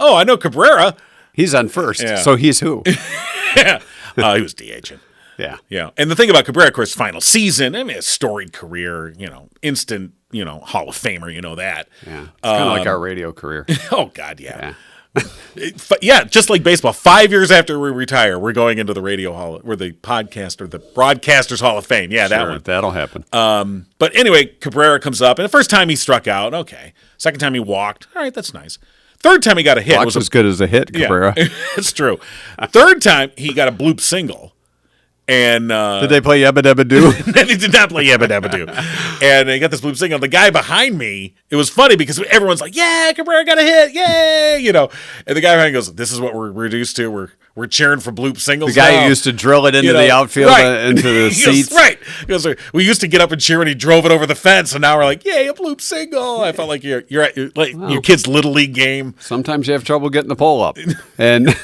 Speaker 3: I know Cabrera.
Speaker 2: He's on first,
Speaker 3: Yeah.
Speaker 2: so he's who?
Speaker 3: He was DHing.
Speaker 2: Yeah.
Speaker 3: Yeah. And the thing about Cabrera, of course, final season, I mean, a storied career, instant, Hall of Famer, that.
Speaker 2: Yeah. It's kind of like our radio career.
Speaker 3: Oh, God, yeah. Yeah, just like baseball. 5 years after we retire, we're going into the radio hall, or the broadcasters Hall of Fame. Yeah, that
Speaker 2: Sure,
Speaker 3: one.
Speaker 2: that'll happen.
Speaker 3: But anyway, Cabrera comes up, and the first time he struck out, okay. Second time he walked, all right, that's nice. Third time he got a hit.
Speaker 2: Walk was as good as a hit, Cabrera.
Speaker 3: Yeah, it's true. Third time he got a bloop single. And
Speaker 2: did they play Yabba Dabba Doo?
Speaker 3: He did not play Yabba Dabba Doo. And he got this bloop single. The guy behind me, it was funny because everyone's like, yeah, Cabrera got a hit, yay, And the guy behind me goes, this is what we're reduced to. We're cheering for bloop singles.
Speaker 2: The guy
Speaker 3: now.
Speaker 2: who used to drill it into the outfield, into the seats.
Speaker 3: Right. He goes, we used to get up and cheer when he drove it over the fence, and now we're like, yay, a bloop single. I felt like you're at your kid's Little League game.
Speaker 2: Sometimes you have trouble getting the pole up. And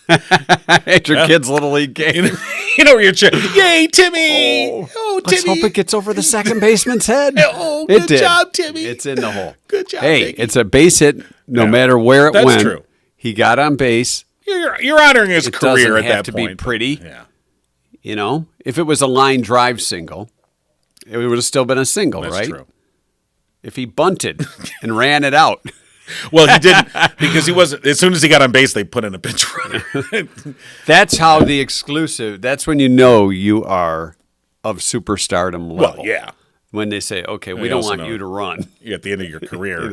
Speaker 2: at your kid's Little League game.
Speaker 3: Where you're cheering, yay, Timmy. Oh, Timmy.
Speaker 2: Let's hope it gets over the second baseman's head.
Speaker 3: Oh, good job, Timmy.
Speaker 2: It's in the hole.
Speaker 3: Good job,
Speaker 2: Hey,
Speaker 3: Mickey.
Speaker 2: it's a base hit no matter where it
Speaker 3: That's
Speaker 2: went.
Speaker 3: true.
Speaker 2: He got on base.
Speaker 3: You're honoring his
Speaker 2: It
Speaker 3: career
Speaker 2: doesn't
Speaker 3: at
Speaker 2: have
Speaker 3: that
Speaker 2: to
Speaker 3: point.
Speaker 2: be pretty.
Speaker 3: Yeah.
Speaker 2: If it was a line drive single, it would have still been a single,
Speaker 3: That's
Speaker 2: right?
Speaker 3: true.
Speaker 2: If he bunted and ran it out.
Speaker 3: Well, he didn't because he wasn't. As soon as he got on base, they put in a bench runner.
Speaker 2: That's how the exclusive. That's when you know you are of superstardom level.
Speaker 3: Well, yeah.
Speaker 2: When they say, "Okay, we
Speaker 3: You
Speaker 2: don't
Speaker 3: also
Speaker 2: want
Speaker 3: know
Speaker 2: you to run."
Speaker 3: You're at the end of your career.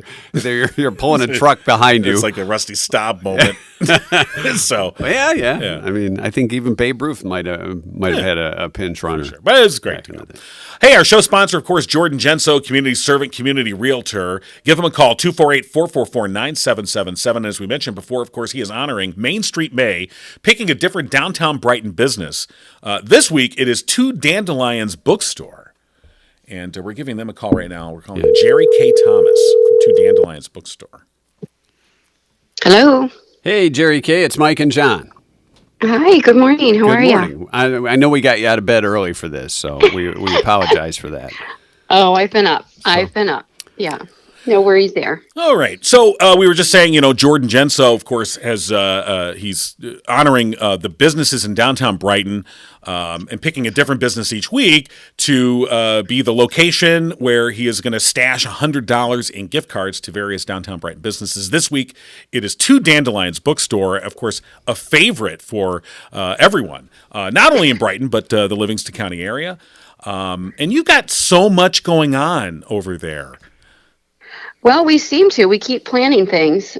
Speaker 2: You're pulling a truck behind you.
Speaker 3: It's like a Rusty Staub moment. So,
Speaker 2: yeah. I mean, I think even Babe Ruth might have had a pinch runner.
Speaker 3: sure. But it was great to know. Hey, our show sponsor, of course, Jordan Genso, community servant, community realtor. Give him a call, 248-444-9777. As we mentioned before, of course, he is honoring Main Street May, picking a different downtown Brighton business. This week, it is Two Dandelions Bookstore. And we're giving them a call right now. We're calling Jeri Kay Thomas from Two Dandelions Bookstore.
Speaker 4: Hello.
Speaker 2: Hey, Jeri Kay, it's Mike and John.
Speaker 4: Hi, good morning. How are
Speaker 2: Good
Speaker 4: you?
Speaker 2: morning. I know we got you out of bed early for this, so we apologize for that.
Speaker 4: Oh, I've been up. Yeah. No worries there.
Speaker 3: All right. So we were just saying, Jordan Genso, of course, has he's honoring the businesses in downtown Brighton and picking a different business each week to be the location where he is going to stash $100 in gift cards to various downtown Brighton businesses. This week, it is Two Dandelions Bookstore, of course, a favorite for everyone, not only in Brighton, but the Livingston County area. And you've got so much going on over there.
Speaker 4: Well, we seem to. We keep planning things.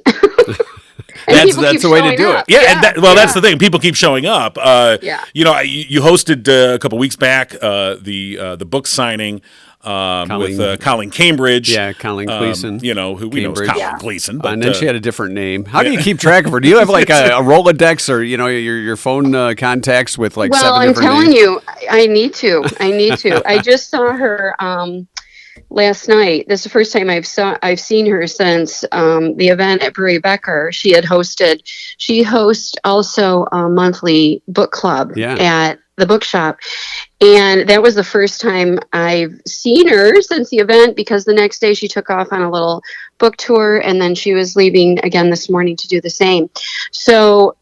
Speaker 2: That's the way to do it.
Speaker 3: Yeah. That's the thing. People keep showing up.
Speaker 4: Yeah.
Speaker 3: You hosted a couple weeks back the book signing with Colleen Cambridge.
Speaker 2: Yeah, Colleen Gleason.
Speaker 3: Who we know is Colleen Gleason. But,
Speaker 2: and then she had a different name. How do you keep track of her? Do you have like a Rolodex or your phone contacts with like seven different names?
Speaker 4: Well, I'm telling you, I need to. I just saw her last night. This is the first time I've seen her since the event at Brewery Becker. She hosts also a monthly book club at the bookshop. And that was the first time I've seen her since the event, because the next day she took off on a little book tour, and then she was leaving again this morning to do the same. So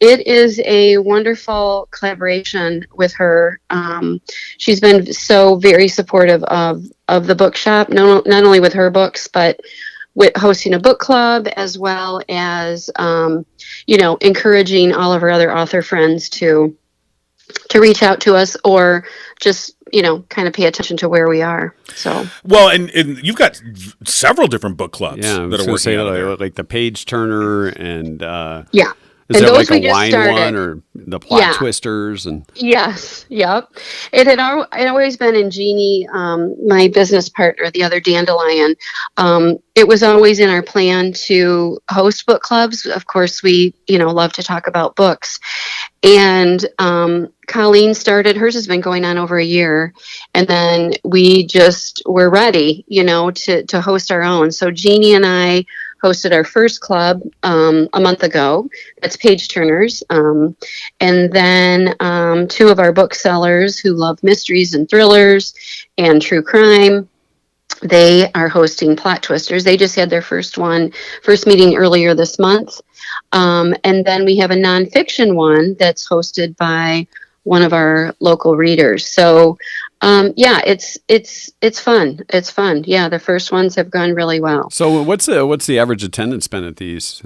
Speaker 4: it is a wonderful collaboration with her. She's been so very supportive of the bookshop, not only with her books, but with hosting a book club, as well as, encouraging all of her other author friends to reach out to us, or just, kind of pay attention to where we are. So,
Speaker 3: well, and you've got several different book clubs
Speaker 2: Yeah,
Speaker 3: that are working out there.
Speaker 2: like the Page Turner and Is
Speaker 4: And
Speaker 2: there
Speaker 4: those
Speaker 2: like a
Speaker 4: we just
Speaker 2: wine
Speaker 4: started.
Speaker 2: one or the plot
Speaker 4: Yeah.
Speaker 2: twisters? And
Speaker 4: Yes. Yep. It always been in Jeannie, my business partner, the other dandelion. It was always in our plan to host book clubs. Of course, we, love to talk about books. And Colleen started, hers has been going on over a year. And then we just were ready, to host our own. So Jeannie and I hosted our first club a month ago. That's Page Turners. And then two of our booksellers who love mysteries and thrillers and true crime, they are hosting Plot Twisters. They just had their first meeting earlier this month. And then we have a nonfiction one that's hosted by one of our local readers. So, yeah, it's fun. It's fun. Yeah, the first ones have gone really well.
Speaker 2: so what's the average attendance been at these?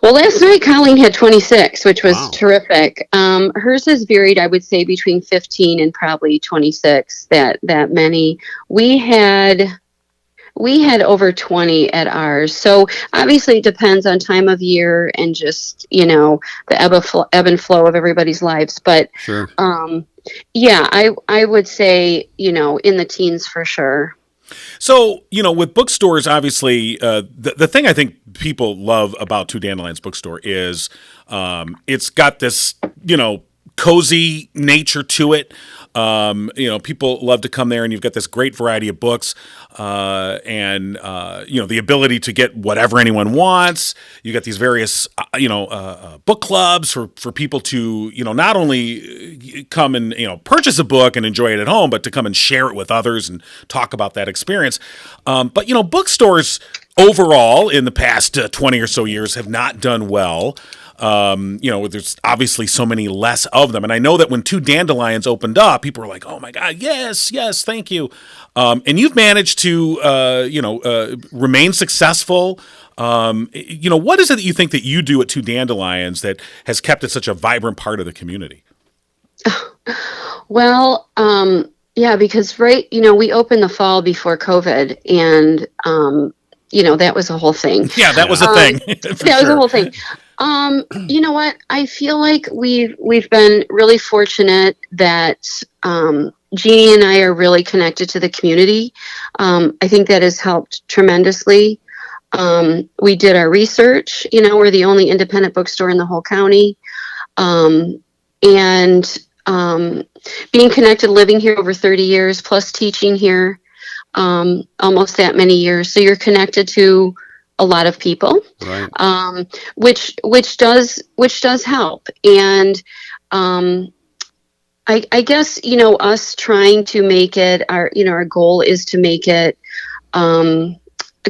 Speaker 4: Well, last night Colleen had 26, which was
Speaker 2: Wow.
Speaker 4: terrific. Hers has varied, I would say, between 15 and probably 26. That Many. We had over 20 at ours. So obviously it depends on time of year and just, the ebb and flow of everybody's lives. But
Speaker 2: Sure.
Speaker 4: yeah, I would say, in the teens for sure.
Speaker 3: So, with bookstores, obviously, the thing I think people love about Two Dandelions Bookstore is it's got this, cozy nature to it. People love to come there, and you've got this great variety of books, and the ability to get whatever anyone wants. You got these various, book clubs for people to, not only come and purchase a book and enjoy it at home, but to come and share it with others and talk about that experience. But bookstores overall in the past 20 or so years have not done well. There's obviously so many less of them. And I know that when Two Dandelions opened up, people were like, oh my God, yes, thank you. And you've managed to, remain successful. What is it that you think that you do at Two Dandelions that has kept it such a vibrant part of the community?
Speaker 4: Well, yeah, because we opened the fall before COVID, and that was a whole thing.
Speaker 3: Yeah, that was a thing.
Speaker 4: That was a whole thing. You know what? I feel like we've been really fortunate that Jeannie and I are really connected to the community. I think that has helped tremendously. We did our research. We're the only independent bookstore in the whole county, and being connected, living here over 30 years, plus teaching here almost that many years. So you're connected to a lot of people,
Speaker 2: Right.
Speaker 4: which does help. And I guess us trying to make it our goal is to make it a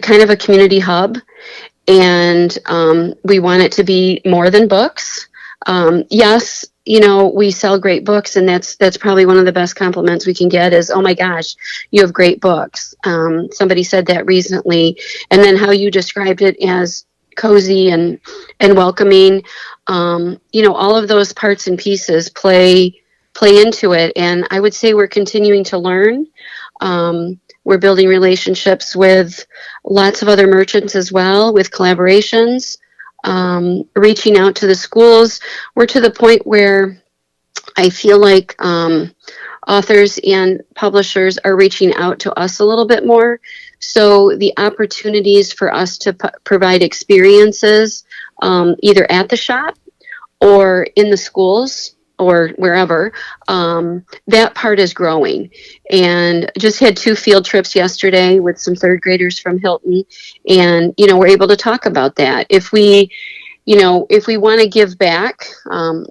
Speaker 4: kind of a community hub, and we want it to be more than books. Yes, we sell great books, and that's probably one of the best compliments we can get is, oh my gosh, you have great books. Somebody said that recently, and then how you described it as cozy and welcoming. All of those parts and pieces play into it, and I would say we're continuing to learn. We're building relationships with lots of other merchants as well, with collaborations. Reaching out to the schools. We're to the point where I feel like authors and publishers are reaching out to us a little bit more. So the opportunities for us to provide experiences either at the shop or in the schools or wherever, that part is growing. And just had 2 field trips yesterday with some 3rd graders from Hilton. And, we're able to talk about that. If we want to give back,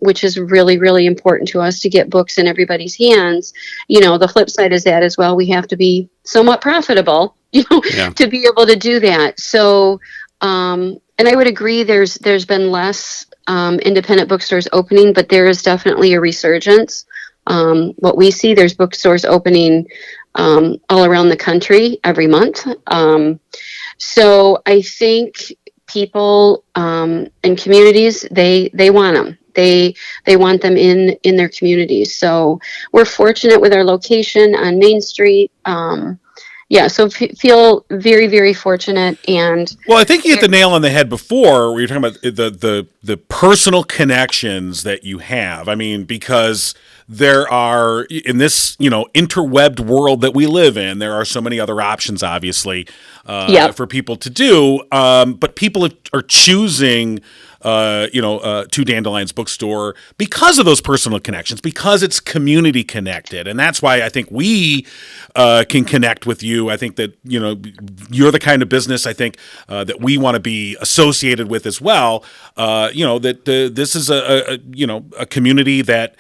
Speaker 4: which is really, really important to us to get books in everybody's hands, the flip side is that as well. We have to be somewhat profitable,
Speaker 2: Yeah.
Speaker 4: to be able to do that. So, and I would agree there's been less independent bookstores opening, but there is definitely a resurgence. What we see, there's bookstores opening all around the country every month. So I think people and communities, they want them. They want them in their communities. So we're fortunate with our location on Main Street. So feel very, very fortunate. And
Speaker 3: well, I think you hit the nail on the head before where you're talking about the personal connections that you have. I mean, because there are, in this, interwebbed world that we live in, there are so many other options, obviously, for people to do. But people are choosing Two Dandelions Bookstore because of those personal connections, because it's community connected. And that's why I think we can connect with you. I think that, you're the kind of business, I think, that we want to be associated with as well. This is a community that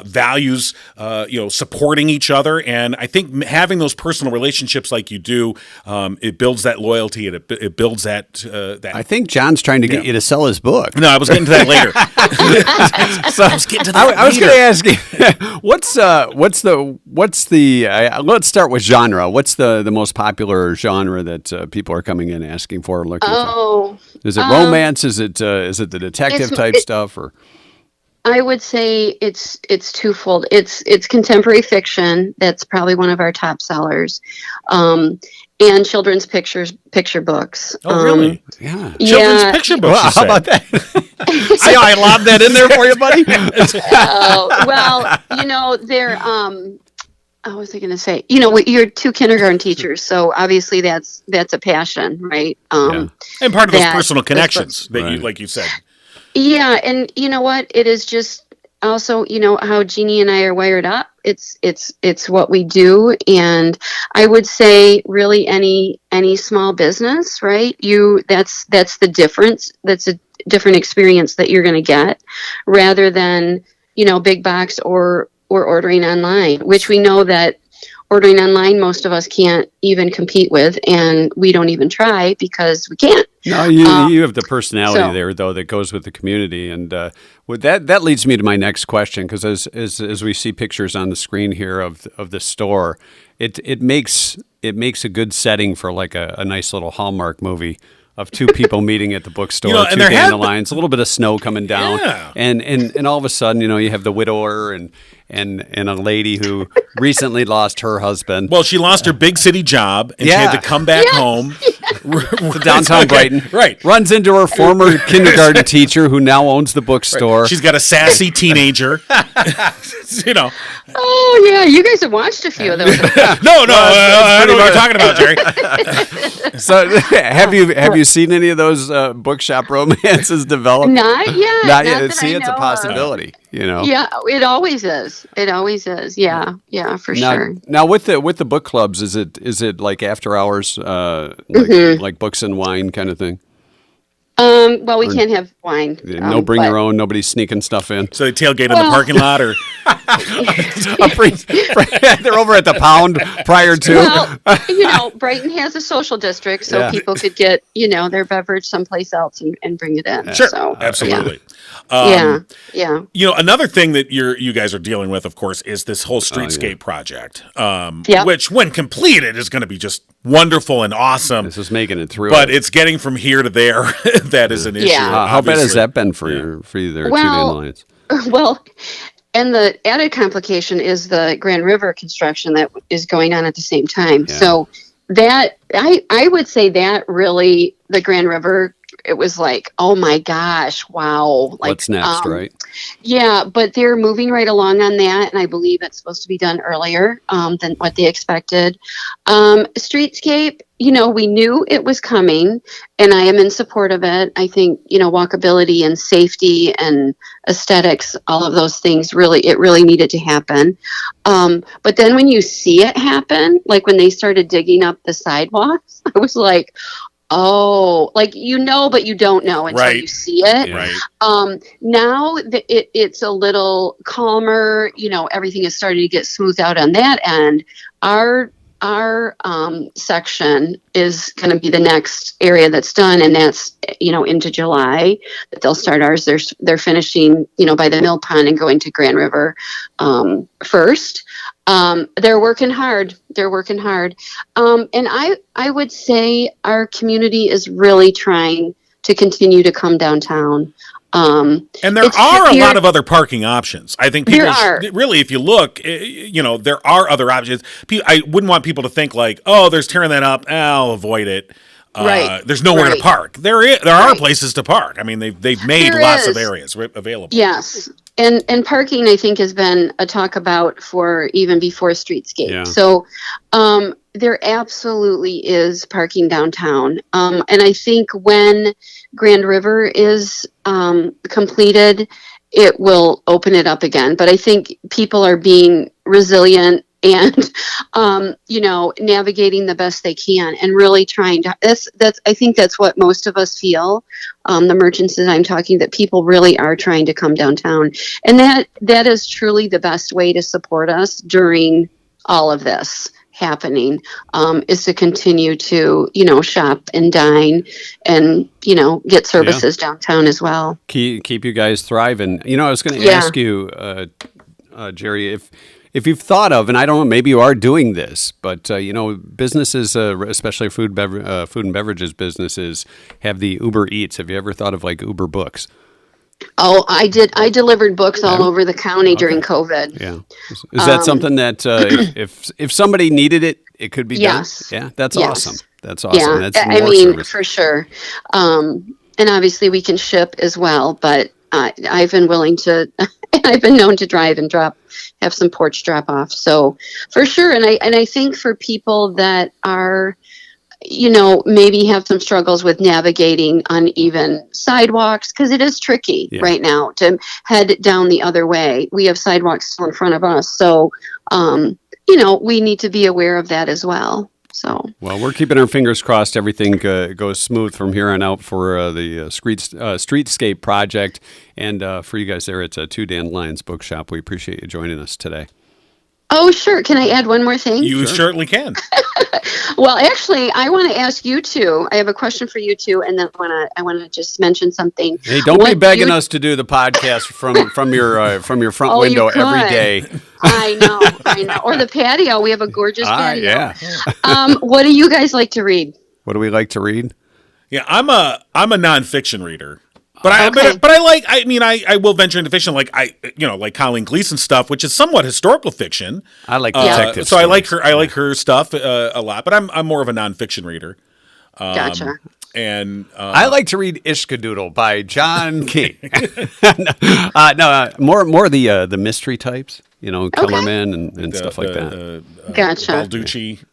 Speaker 3: values, supporting each other. And I think having those personal relationships like you do, it builds that loyalty and it builds that.
Speaker 2: I think John's trying to get you to sell his book.
Speaker 3: No, I was getting to that later. So I was getting to that.
Speaker 2: I was going to ask you, what's the? Let's start with genre. What's the most popular genre that people are coming in asking for, looking for? Is it romance? Is it the detective type stuff, or?
Speaker 4: I would say it's twofold. It's contemporary fiction. That's probably one of our top sellers. And children's picture books.
Speaker 3: Oh, really?
Speaker 2: Yeah.
Speaker 3: Children's picture books.
Speaker 2: Well, how about that? See how I lobbed that in there for you, buddy?
Speaker 4: They're. What was I going to say? You're two kindergarten teachers, so obviously that's a passion, right?
Speaker 3: And part of those personal connections that you, like you said.
Speaker 4: Yeah, and you know what? It is just also, how Jeannie and I are wired up. It's what we do, and I would say really any small business, right? That's the difference. That's a different experience that you're going to get, rather than big box or ordering online, which we know that ordering online most of us can't even compete with, and we don't even try because we can't.
Speaker 2: No, you have the personality there, though, that goes with the community. And with that leads me to my next question, because as we see pictures on the screen here of the store, it makes a good setting for like a nice little Hallmark movie of two people meeting at the bookstore, two dandelions, a little bit of snow coming down, and all of a sudden, you have the widower and a lady who recently lost her husband.
Speaker 3: Well, she lost her big city job, and she had to come back home
Speaker 2: to downtown Brighton.
Speaker 3: Right.
Speaker 2: Runs into her former kindergarten teacher who now owns the bookstore.
Speaker 3: Right. She's got a sassy teenager.
Speaker 4: Oh, yeah. You guys have watched a few of those.
Speaker 3: No, I know what you're talking about, Jeri.
Speaker 2: So have you seen any of those bookshop romances develop?
Speaker 4: Not yet.
Speaker 2: Not yet. See, it's a possibility.
Speaker 4: Yeah, it always is. It always is. Yeah, for sure.
Speaker 2: Now with the book clubs, is it like after hours, like books and wine kind of thing?
Speaker 4: Well, we can't have wine.
Speaker 2: No bring your own. Nobody's sneaking stuff in.
Speaker 3: So they tailgate in the parking lot, or
Speaker 2: they're over at the Pound prior to.
Speaker 4: Well, Brighton has a social district, so people could get their beverage someplace else and bring it in.
Speaker 3: Sure,
Speaker 4: so,
Speaker 3: absolutely.
Speaker 4: Yeah.
Speaker 3: Another thing that you guys are dealing with, of course, is this whole streetscape project, which, when completed, is going to be just wonderful and awesome.
Speaker 2: This is making it through.
Speaker 3: But it's getting from here to there. That is an issue.
Speaker 2: How bad has that been for you there, Two Dandelions?
Speaker 4: Well, and the added complication is the Grand River construction that is going on at the same time. Yeah. So that I would say that really the Grand River, it was like, oh my gosh, wow. Like,
Speaker 2: what's next, right?
Speaker 4: Yeah, but they're moving right along on that, and I believe it's supposed to be done earlier than what they expected. Streetscape, we knew it was coming, and I am in support of it. I think, walkability and safety and aesthetics, all of those things, it really needed to happen. But then when you see it happen, like when they started digging up the sidewalks, I was like, oh, like, but you don't know until you see it. Right. Now it's a little calmer. Everything is starting to get smoothed out on that end. Our section is going to be the next area that's done, and that's into July that they'll start ours. They're finishing by the Mill Pond and going to Grand River first. They're working hard. And I would say our community is really trying to continue to come downtown.
Speaker 3: And there are a lot of other parking options. I think people really, if you look, there are other options. I wouldn't want people to think like, oh, there's tearing that up. I'll avoid it.
Speaker 4: Right.
Speaker 3: There's nowhere to park. There are places to park. I mean, they've made lots of areas available.
Speaker 4: Yes. And parking, I think, has been a talk about for even before Streetscape. Yeah. So there absolutely is parking downtown. And I think when Grand River is completed, it will open it up again. But I think people are being resilient and navigating the best they can and really trying to I think that's what most of us feel, the merchants that I'm talking, that people really are trying to come downtown, and that is truly the best way to support us during all of this happening, is to continue to shop and dine and get services downtown as well.
Speaker 2: Keep you guys thriving. I was going to ask you, Jeri, if you've thought of, and I don't know, maybe you are doing this, but businesses, especially food and beverages businesses, have the Uber Eats. Have you ever thought of like Uber Books?
Speaker 4: Oh, I did. I delivered books all over the county during COVID.
Speaker 2: Yeah, is that something that if somebody needed it, it could be done? Yeah, that's awesome. That's awesome.
Speaker 4: Yeah,
Speaker 2: that's more service.
Speaker 4: For sure. And obviously we can ship as well, but I've been willing to. I've been known to drive and have some porch drop off. So for sure. And I think for people that are, maybe have some struggles with navigating uneven sidewalks, because it is tricky right now to head down the other way. We have sidewalks still in front of us. So, we need to be aware of that as well. So, well,
Speaker 2: we're keeping our fingers crossed everything goes smooth from here on out for the Streetscape project. And for you guys there at Two Dandelions Bookshop, we appreciate you joining us today.
Speaker 4: Oh, sure. Can I add one more thing?
Speaker 3: You certainly can.
Speaker 4: Well, actually, I want to ask you two. I have a question for you two, and then I want to just mention something.
Speaker 2: Hey, don't be begging us to do the podcast from your front window every day.
Speaker 4: I know. Or the patio. We have a gorgeous patio.
Speaker 2: Yeah.
Speaker 4: What do you guys like to read?
Speaker 2: What do we like to read?
Speaker 3: Yeah, I'm a nonfiction reader. But I will venture into fiction, like Colleen Gleason stuff, which is somewhat historical fiction.
Speaker 2: I like detective.
Speaker 3: So stories. I like her stuff a lot, but I'm more of a nonfiction reader.
Speaker 4: Gotcha.
Speaker 3: And
Speaker 2: I like to read Ishkadoodle by John King. More the mystery types, Kellerman and stuff like that.
Speaker 4: Gotcha.
Speaker 3: Balducci.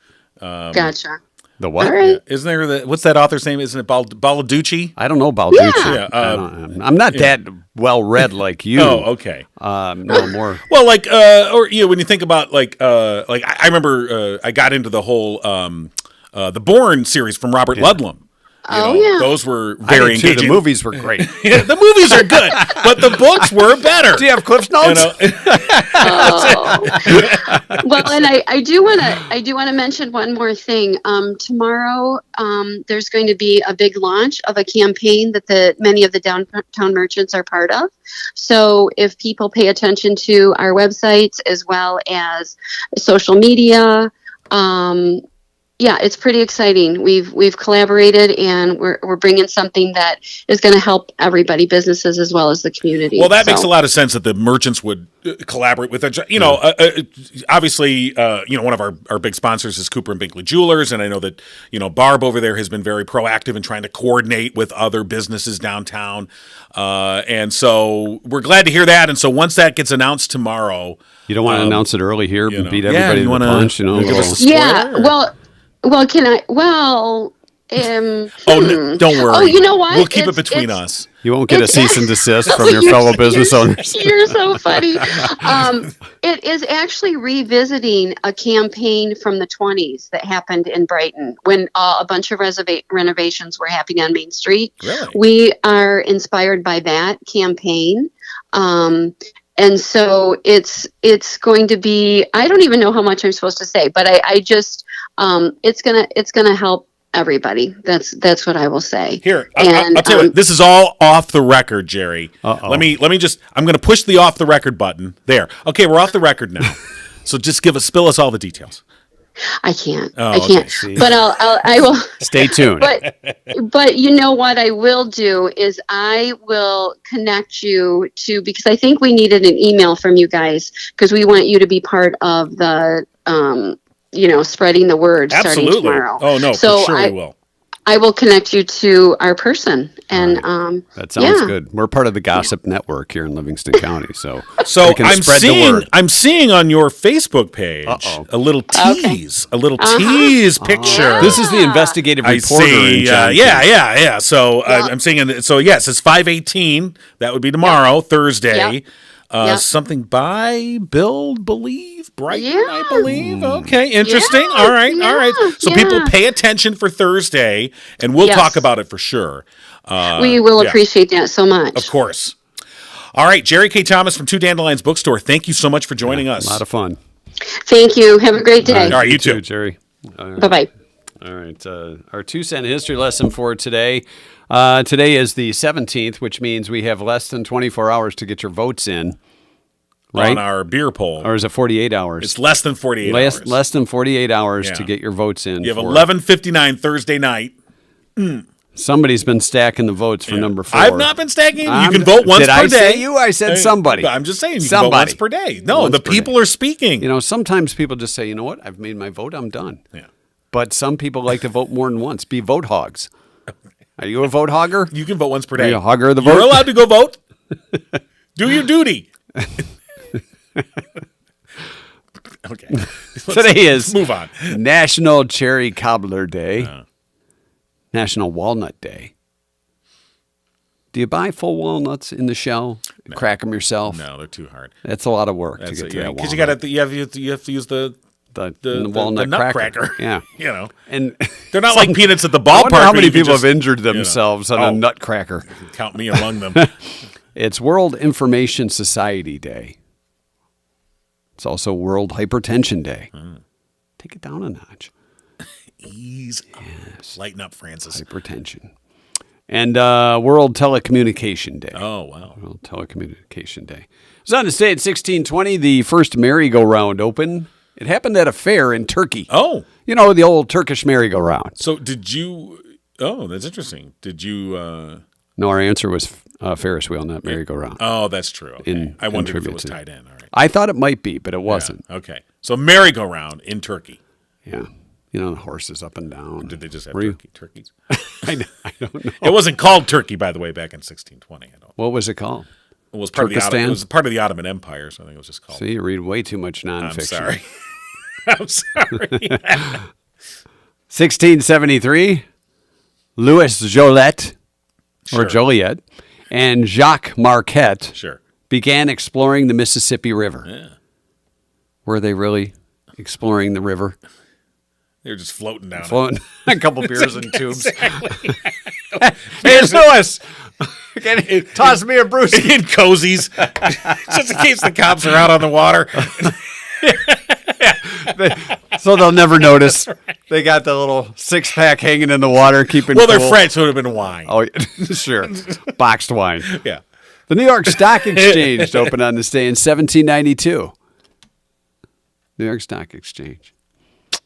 Speaker 4: Gotcha.
Speaker 2: The what?
Speaker 4: Right.
Speaker 3: Isn't there what's that author's name? Isn't it Balducci?
Speaker 2: I don't know Balducci.
Speaker 4: Yeah.
Speaker 2: I'm not that well read like you.
Speaker 3: Oh, okay.
Speaker 2: No more.
Speaker 3: Well, when you think about I remember I got into the whole the Bourne series from Robert Ludlum. Those were very engaging.
Speaker 2: The movies were great.
Speaker 3: The movies are good, but the books were better.
Speaker 2: Do you have Cliff's Notes?
Speaker 4: Well, and I do want to mention one more thing. Tomorrow, there's going to be a big launch of a campaign that many of the downtown merchants are part of. So if people pay attention to our websites as well as social media, it's pretty exciting. We've collaborated, and we're bringing something that is going to help everybody, businesses as well as the community.
Speaker 3: Well, that makes a lot of sense that the merchants would collaborate with each other. Obviously, one of our big sponsors is Cooper and Binkley Jewelers, and I know that Barb over there has been very proactive in trying to coordinate with other businesses downtown, and so we're glad to hear that. And so once that gets announced tomorrow,
Speaker 2: you don't want to announce it early here, beat everybody to the punch.
Speaker 3: Give us a spoiler,
Speaker 4: Well, can I? Well,
Speaker 3: don't worry.
Speaker 4: Oh, you know what?
Speaker 3: We'll keep it between us.
Speaker 2: You won't get a cease and desist from your fellow business owners.
Speaker 4: You're so funny. It is actually revisiting a campaign from the 1920s that happened in Brighton when a bunch of renovations were happening on Main Street.
Speaker 3: Really?
Speaker 4: We are inspired by that campaign. And so it's going to be, I don't even know how much I'm supposed to say, but I just, it's gonna help everybody. That's what I will say.
Speaker 3: Here, I'll tell you what, this is all off the record, Jeri.
Speaker 2: Uh-oh.
Speaker 3: Let me just, I'm going to push the off the record button there. Okay, we're off the record now. So just spill us all the details.
Speaker 4: I can't.
Speaker 3: Oh,
Speaker 4: I can't.
Speaker 2: see.
Speaker 4: But I will.
Speaker 2: Stay tuned.
Speaker 4: But you know what I will do is I will connect you to, because I think we needed an email from you guys because we want you to be part of the spreading the word starting
Speaker 3: Absolutely.
Speaker 4: tomorrow.
Speaker 3: Oh no,
Speaker 4: So
Speaker 3: for sure we will.
Speaker 4: I will connect you to our person, and
Speaker 2: That sounds good. We're part of the Gossip Network here in Livingston County, so
Speaker 3: So
Speaker 2: we can spread the word.
Speaker 3: I'm seeing on your Facebook page a little tease, tease picture.
Speaker 2: This is the investigative
Speaker 3: I
Speaker 2: reporter.
Speaker 3: see.
Speaker 2: in John
Speaker 3: Yeah. So I'm seeing. So yes, it's 5/18. That would be tomorrow, Thursday. Something by Build, Believe, Brighton, I believe. Okay, interesting.
Speaker 4: Yeah,
Speaker 3: All right. So people pay attention for Thursday, and we'll talk about it for sure.
Speaker 4: We will appreciate that so much.
Speaker 3: Of course. All right, Jeri Kay Thomas from Two Dandelions Bookstore. Thank you so much for joining us.
Speaker 2: A lot of fun.
Speaker 4: Thank you. Have a great day.
Speaker 3: All right, you too.
Speaker 2: Jerry. All right.
Speaker 4: Bye-bye.
Speaker 2: All right. Our 2-cent history lesson for today. Today is the 17th, which means we have less than 24 hours to get your votes in. Right?
Speaker 3: On our beer poll.
Speaker 2: Or is it 48 hours?
Speaker 3: It's less than 48 hours.
Speaker 2: Less than 48 hours to get your votes in.
Speaker 3: You have 11:59 Thursday night.
Speaker 2: Somebody's been stacking the votes for number 4.
Speaker 3: I've not been stacking. You can vote once
Speaker 2: did
Speaker 3: per
Speaker 2: I
Speaker 3: day.
Speaker 2: Say you? I said somebody.
Speaker 3: I'm just saying you
Speaker 2: somebody.
Speaker 3: can vote once per day. No,
Speaker 2: Once
Speaker 3: the
Speaker 2: per
Speaker 3: people
Speaker 2: day.
Speaker 3: are speaking.
Speaker 2: You know, sometimes people just say, you know what? I've made my vote. I'm done.
Speaker 3: Yeah.
Speaker 2: But some people like to vote more than once. Be vote hogs. Are you a vote hogger?
Speaker 3: You can vote once per
Speaker 2: Are
Speaker 3: day.
Speaker 2: you a hogger of the
Speaker 3: You're
Speaker 2: vote?
Speaker 3: allowed to go vote. Do your duty. Okay.
Speaker 2: Today is
Speaker 3: Move on.
Speaker 2: National Cherry Cobbler Day. National Walnut Day. Do you buy full walnuts in the shell? No. Crack them yourself?
Speaker 3: No, they're too hard.
Speaker 2: That's a lot of work to get to that walnut.
Speaker 3: Because you have to use the
Speaker 2: walnut
Speaker 3: nutcracker.
Speaker 2: Yeah.
Speaker 3: You know.
Speaker 2: And
Speaker 3: they're not like peanuts at the
Speaker 2: I
Speaker 3: ballpark.
Speaker 2: wonder how
Speaker 3: where
Speaker 2: many
Speaker 3: you can
Speaker 2: people
Speaker 3: just,
Speaker 2: have injured themselves on a nutcracker.
Speaker 3: Count me among them.
Speaker 2: It's World Information Society Day. It's also World Hypertension Day. Take it down a notch.
Speaker 3: Ease up. Yes. Lighten up, Francis.
Speaker 2: Hypertension. And World Telecommunication Day.
Speaker 3: Oh, wow.
Speaker 2: World Telecommunication Day. It was on this day in 1620, the first merry-go-round opened. It happened at a fair in Turkey.
Speaker 3: Oh.
Speaker 2: You know, the old Turkish merry-go-round.
Speaker 3: So did you... Oh, that's interesting. Did you...
Speaker 2: No, our answer was Ferris wheel, not merry-go-round.
Speaker 3: Oh, that's true. Okay. I wondered if it was tied in. All right.
Speaker 2: I thought it might be, but it wasn't.
Speaker 3: Yeah. Okay. So merry-go-round in Turkey.
Speaker 2: Yeah. You know, the horses up and down.
Speaker 3: Or did they just have turkeys?
Speaker 2: I don't know.
Speaker 3: It wasn't called Turkey, by the way, back in 1620.
Speaker 2: What was it called?
Speaker 3: It was part
Speaker 2: Turkestan?
Speaker 3: It was part of the Ottoman Empire, so I think it was just called.
Speaker 2: See, you read way too much nonfiction.
Speaker 3: I'm sorry.
Speaker 2: 1673, Louis Joliet, or Joliet, and Jacques Marquette began exploring the Mississippi River.
Speaker 3: Yeah.
Speaker 2: Were they really exploring the river?
Speaker 3: They were just floating down.
Speaker 2: Floating a couple beers in tubes.
Speaker 3: Exactly.
Speaker 2: Hey, Louis, toss me a Bruce.
Speaker 3: In cozies, just in case the cops are out on the water.
Speaker 2: So they'll never notice. They got the little 6-pack hanging in the water, keeping
Speaker 3: Well,
Speaker 2: cool.
Speaker 3: they're French, so it would have been wine.
Speaker 2: Oh, sure. Boxed wine.
Speaker 3: Yeah.
Speaker 2: The New York Stock Exchange opened on this day in 1792. New York Stock Exchange. It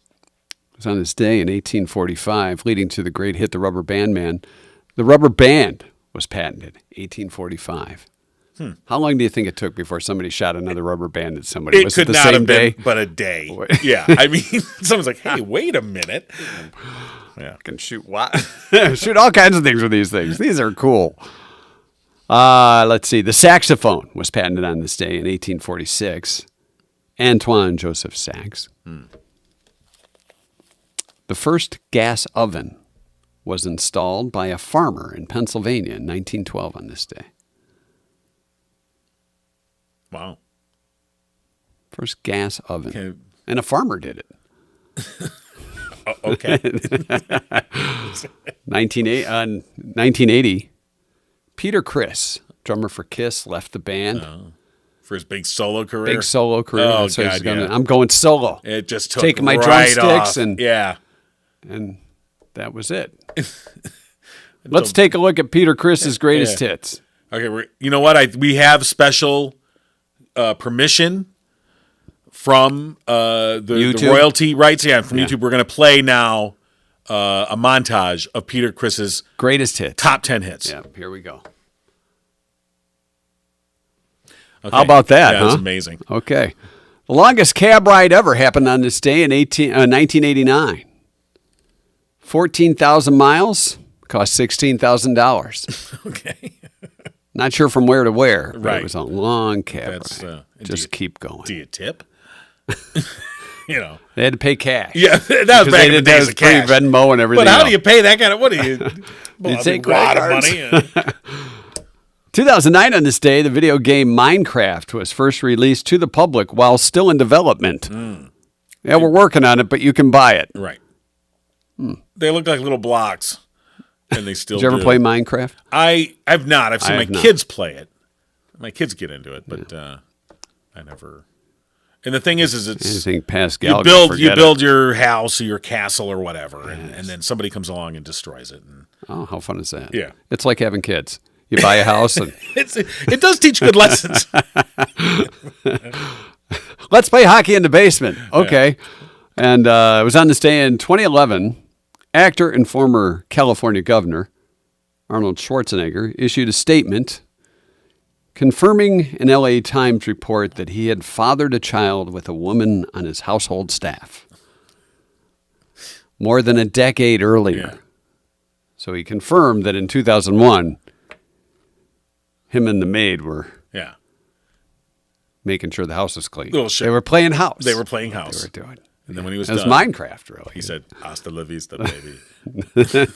Speaker 2: was on this day in 1845, leading to the great hit, The Rubber Band Man. The rubber band was patented, 1845. How long do you think it took before somebody shot another rubber band at somebody?
Speaker 3: It
Speaker 2: was
Speaker 3: could
Speaker 2: it the
Speaker 3: not
Speaker 2: same
Speaker 3: have
Speaker 2: day?
Speaker 3: been but a day. Yeah. I mean, someone's like, hey, wait a minute. Yeah.
Speaker 2: Can shoot shoot all kinds of things with these things. These are cool. Let's see. The saxophone was patented on this day in 1846. Antoine Joseph Sax. The first gas oven was installed by a farmer in Pennsylvania in 1912 on this day.
Speaker 3: Wow.
Speaker 2: First gas oven.
Speaker 3: Okay.
Speaker 2: And a farmer did it.
Speaker 3: Okay.
Speaker 2: 1980, Peter Criss, drummer for Kiss, left the band.
Speaker 3: For his big solo career.
Speaker 2: Big solo career.
Speaker 3: Oh,
Speaker 2: So he's
Speaker 3: God, yeah.
Speaker 2: I'm going solo.
Speaker 3: It just took
Speaker 2: Taking my
Speaker 3: right
Speaker 2: drumsticks
Speaker 3: off.
Speaker 2: and that was it. Let's take a look at Peter Criss's greatest hits.
Speaker 3: Okay, you know what? We have special permission from the
Speaker 2: YouTube?
Speaker 3: royalty rights. Yeah, from YouTube. We're going to play now a montage of Peter Criss's
Speaker 2: Greatest hits.
Speaker 3: top 10 hits.
Speaker 2: Yeah, here we go.
Speaker 3: Okay.
Speaker 2: How about that,
Speaker 3: Yeah,
Speaker 2: huh?
Speaker 3: that's amazing.
Speaker 2: Okay. The longest cab ride ever happened on this day in 1989. 14,000 miles, cost $16,000.
Speaker 3: Okay.
Speaker 2: Not sure from where to where, but
Speaker 3: Right.
Speaker 2: it was a long cab
Speaker 3: That's,
Speaker 2: ride.
Speaker 3: do
Speaker 2: Just
Speaker 3: you-
Speaker 2: keep going.
Speaker 3: Do you tip? You know.
Speaker 2: They had to pay cash.
Speaker 3: Yeah, that was
Speaker 2: Because
Speaker 3: back
Speaker 2: they
Speaker 3: in the
Speaker 2: did
Speaker 3: days
Speaker 2: that
Speaker 3: of
Speaker 2: pre
Speaker 3: cash.
Speaker 2: Venmo and everything
Speaker 3: But how
Speaker 2: else.
Speaker 3: do you pay that kind of? What do you? Well,
Speaker 2: take
Speaker 3: a lot of
Speaker 2: credit
Speaker 3: money.
Speaker 2: 2009 on this day, the video game Minecraft was first released to the public while still in development. Yeah, we're working on it, but you can buy it.
Speaker 3: Right. They look like little blocks, and they still.
Speaker 2: Did you ever
Speaker 3: do.
Speaker 2: play Minecraft?
Speaker 3: I've not. I've seen
Speaker 2: I
Speaker 3: my
Speaker 2: have not.
Speaker 3: kids play it. My kids get into it, but I never. And the thing is it's
Speaker 2: Anything past
Speaker 3: you
Speaker 2: Gallagher,
Speaker 3: build
Speaker 2: forget
Speaker 3: build your house or your castle or whatever, and then somebody comes along and destroys it. And
Speaker 2: Oh, how fun is that?
Speaker 3: Yeah.
Speaker 2: It's like having kids. You buy a house and
Speaker 3: it does teach good lessons.
Speaker 2: let's play hockey in the basement. Okay. And it was on this day in 2011. Actor and former California governor Arnold Schwarzenegger issued a statement confirming an LA Times report that he had fathered a child with a woman on his household staff more than a decade earlier.
Speaker 3: Yeah.
Speaker 2: So he confirmed that in 2001, him and the maid were
Speaker 3: Yeah,
Speaker 2: making sure the house was clean.
Speaker 3: Well, sure.
Speaker 2: They were playing house.
Speaker 3: they were playing house.
Speaker 2: They were doing.
Speaker 3: And then when he was
Speaker 2: It was
Speaker 3: done,
Speaker 2: Minecraft, really.
Speaker 3: he said, "Hasta la vista, baby."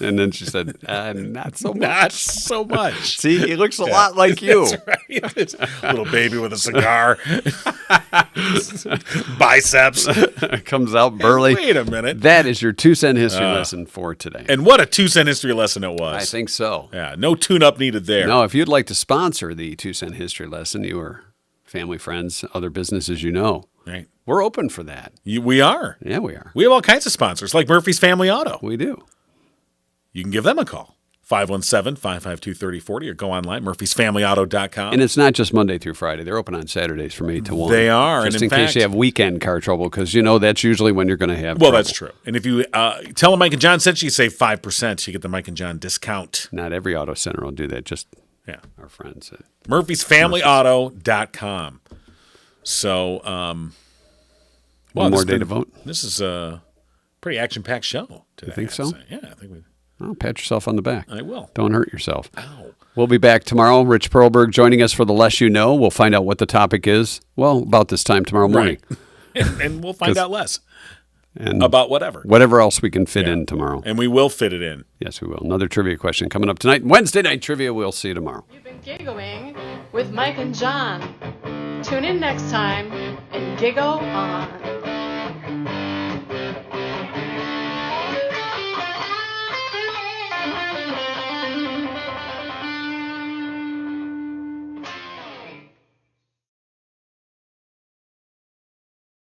Speaker 2: And then she said, not so much.
Speaker 3: Not so much.
Speaker 2: See, he looks a lot like you.
Speaker 3: That's right. This little baby with a cigar, biceps.
Speaker 2: Comes out burly.
Speaker 3: Wait a minute.
Speaker 2: That is your 2-cent history lesson for today.
Speaker 3: And what a 2-cent history lesson it was.
Speaker 2: I think so.
Speaker 3: Yeah, no tune-up needed there.
Speaker 2: Now, if you'd like to sponsor the 2-cent history lesson, you or family, friends, other businesses you know,
Speaker 3: Right.
Speaker 2: we're open for that.
Speaker 3: We are.
Speaker 2: Yeah, we are.
Speaker 3: We have all kinds of sponsors, like Murphy's Family Auto.
Speaker 2: We do.
Speaker 3: You can give them a call, 517-552-3040, or go online, murphysfamilyauto.com.
Speaker 2: And it's not just Monday through Friday. They're open on Saturdays from 8 to 1.
Speaker 3: They are.
Speaker 2: Just
Speaker 3: and
Speaker 2: in case
Speaker 3: fact,
Speaker 2: you have weekend car trouble, because that's usually when you're going to have
Speaker 3: well,
Speaker 2: trouble.
Speaker 3: that's true. And if you tell them Mike and John sent you, save 5%. You get the Mike and John discount.
Speaker 2: Not every auto center will do that, just
Speaker 3: Yeah.
Speaker 2: our friends.
Speaker 3: murphysfamilyauto.com. So,
Speaker 2: One more day to vote.
Speaker 3: This is a pretty action-packed show today.
Speaker 2: You think
Speaker 3: I'd
Speaker 2: so?
Speaker 3: say. Yeah, I think we.
Speaker 2: Oh, pat yourself on the back.
Speaker 3: I will.
Speaker 2: Don't hurt yourself.
Speaker 3: Ow.
Speaker 2: We'll be back tomorrow. Rich Perlberg joining us for The Less You Know. We'll find out what the topic is, well, about this time tomorrow morning.
Speaker 3: Right. and we'll find out less
Speaker 2: And
Speaker 3: about whatever.
Speaker 2: whatever else we can fit in tomorrow.
Speaker 3: And we will fit it in.
Speaker 2: Yes, we will. Another trivia question coming up tonight. Wednesday night trivia. We'll see you tomorrow.
Speaker 5: You've been giggling with Mike and John. Tune in next time and giggle on.